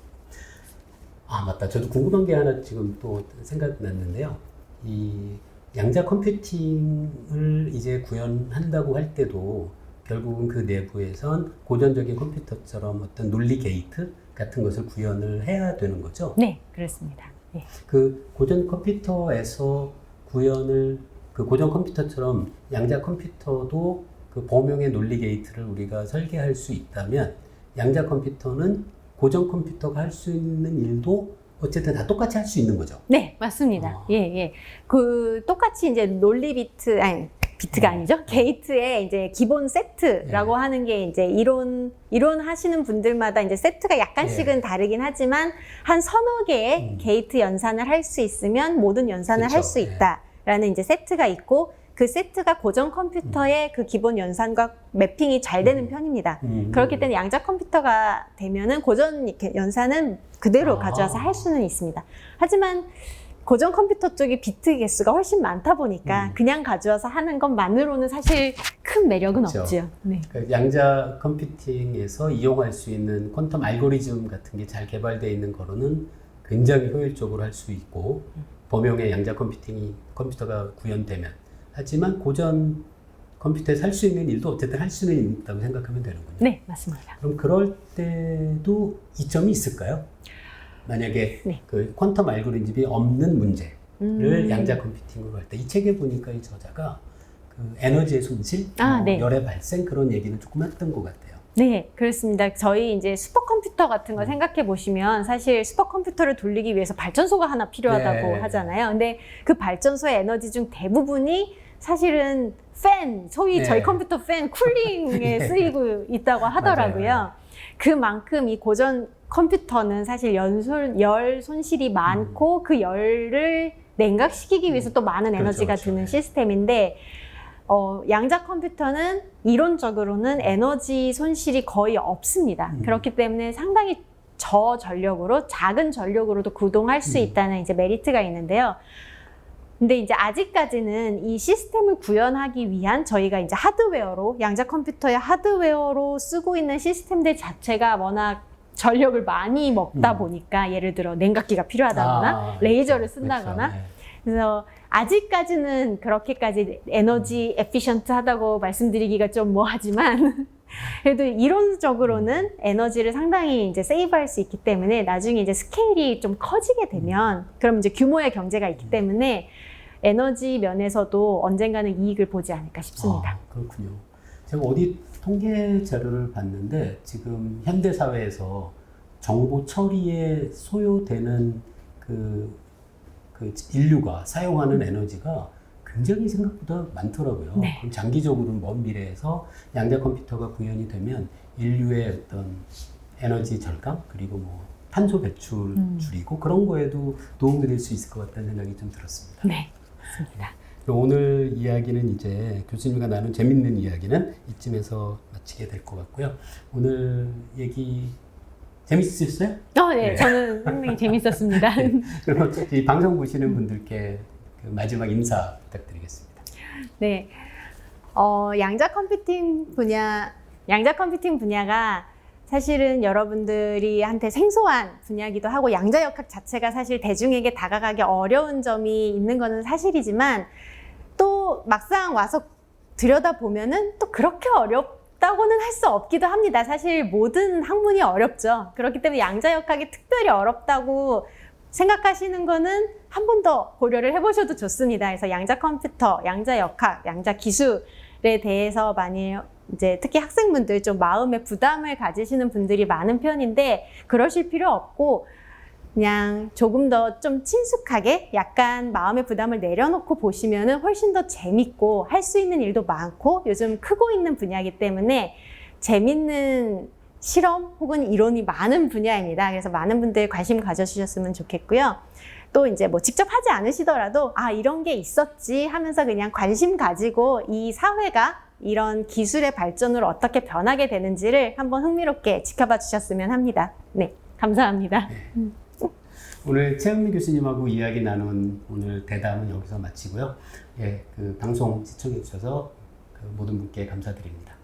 아 맞다. 저도 궁금한 게 하나 지금 또 생각났는데요. 이 양자 컴퓨팅을 이제 구현한다고 할 때도 결국은 그 내부에선 고전적인 컴퓨터처럼 어떤 논리 게이트 같은 것을 구현을 해야 되는 거죠? 네, 그렇습니다. 네. 그 고전 컴퓨터에서 그 고전 컴퓨터처럼 양자 컴퓨터도 그 범용의 논리 게이트를 우리가 설계할 수 있다면 양자 컴퓨터는 고전 컴퓨터가 할 수 있는 일도 어쨌든 다 똑같이 할 수 있는 거죠. 네, 맞습니다. 예. 그 똑같이 이제 논리 비트가 아니죠. 게이트의 이제 기본 세트라고 하는 게 이제 이론 하시는 분들마다 이제 세트가 약간씩은 다르긴 하지만 한 서너 개의 게이트 연산을 할 수 있으면 모든 연산을 할 수 있다라는 이제 세트가 있고 그 세트가 고전 컴퓨터의 그 기본 연산과 매핑이 잘 되는 편입니다. 그렇기 때문에 양자 컴퓨터가 되면은 고전 연산은 그대로 가져와서 할 수는 있습니다. 하지만 고전 컴퓨터 쪽이 비트 개수가 훨씬 많다 보니까 그냥 가져와서 하는 것만으로는 사실 큰 매력은 없죠. 네. 그러니까 양자 컴퓨팅에서 이용할 수 있는 퀀텀 알고리즘 같은 게 잘 개발되어 있는 거로는 굉장히 효율적으로 할 수 있고 범용의 양자 컴퓨터가 구현되면 하지만 고전 컴퓨터에서 할 수 있는 일도 어쨌든 할 수는 있다고 생각하면 되는군요. 네, 맞습니다. 그럼 그럴 때도 이점이 있을까요? 만약에 그 퀀텀 알고리즘이 없는 문제를 양자 컴퓨팅으로 할 때 이 책에 보니까 이 저자가 그 에너지의 손실, 열의 발생 그런 얘기는 조금 했던 것 같아요. 네, 그렇습니다. 저희 이제 슈퍼컴퓨터 같은 거 생각해 보시면 사실 슈퍼컴퓨터를 돌리기 위해서 발전소가 하나 필요하다고 하잖아요. 근데 그 발전소의 에너지 중 대부분이 사실은 소위 저희 컴퓨터 쿨링에 쓰이고 있다고 하더라고요. 그만큼 이 고전 컴퓨터는 사실 열 손실이 많고 그 열을 냉각시키기 위해서 또 많은 에너지가 드는 시스템인데 양자 컴퓨터는 이론적으로는 에너지 손실이 거의 없습니다. 그렇기 때문에 상당히 저전력으로 작은 전력으로도 구동할 수 있다는 이제 메리트가 있는데요. 근데 이제 아직까지는 이 시스템을 구현하기 위한 저희가 이제 하드웨어로, 양자 컴퓨터의 하드웨어로 쓰고 있는 시스템들 자체가 워낙 전력을 많이 먹다 보니까 예를 들어 냉각기가 필요하다거나 레이저를 쓴다거나 그렇죠. 네. 그래서 아직까지는 그렇게까지 에너지 에피션트하다고 말씀드리기가 좀 뭐하지만 그래도 이론적으로는 에너지를 상당히 이제 세이브할 수 있기 때문에 나중에 이제 스케일이 좀 커지게 되면 그럼 이제 규모의 경제가 있기 때문에 에너지 면에서도 언젠가는 이익을 보지 않을까 싶습니다. 그렇군요. 제가 어디 통계 자료를 봤는데 지금 현대 사회에서 정보 처리에 소요되는 그 인류가 사용하는 에너지가 굉장히 생각보다 많더라고요. 네. 그럼 장기적으로는 먼 미래에서 양자 컴퓨터가 구현이 되면 인류의 어떤 에너지 절감 그리고 뭐 탄소 배출 줄이고 그런 거에도 도움이 될 수 있을 것 같다는 생각이 좀 들었습니다. 네, 맞습니다. 오늘 이야기는 이제 교수님과 나눈 재밌는 이야기는 이쯤에서 마치게 될 것 같고요. 오늘 얘기 재밌으셨어요? 네, 네. 저는 상당히 재밌었습니다. 그럼 이 방송 보시는 분들께 그 마지막 인사 부탁드리겠습니다. 네, 양자 컴퓨팅 분야가 사실은 여러분들이 한테 생소한 분야이기도 하고 양자역학 자체가 사실 대중에게 다가가기 어려운 점이 있는 거는 사실이지만 또 막상 와서 들여다보면은 또 그렇게 어렵다고는 할 수 없기도 합니다. 사실 모든 학문이 어렵죠. 그렇기 때문에 양자역학이 특별히 어렵다고 생각하시는 거는 한 번 더 고려를 해보셔도 좋습니다. 그래서 양자 컴퓨터, 양자역학, 양자 기술에 대해서 많이 이제 특히 학생분들 좀 마음의 부담을 가지시는 분들이 많은 편인데 그러실 필요 없고 그냥 조금 더 좀 친숙하게 약간 마음의 부담을 내려놓고 보시면은 훨씬 더 재밌고 할 수 있는 일도 많고 요즘 크고 있는 분야이기 때문에 재밌는 실험 혹은 이론이 많은 분야입니다. 그래서 많은 분들 관심 가져주셨으면 좋겠고요. 또 이제 뭐 직접 하지 않으시더라도 아 이런 게 있었지 하면서 그냥 관심 가지고 이 사회가 이런 기술의 발전으로 어떻게 변하게 되는지를 한번 흥미롭게 지켜봐 주셨으면 합니다. 네, 감사합니다. 네. 오늘 최은미 교수님하고 이야기 나눈 오늘 대담은 여기서 마치고요. 예, 그 방송 시청해 주셔서 그 모든 분께 감사드립니다.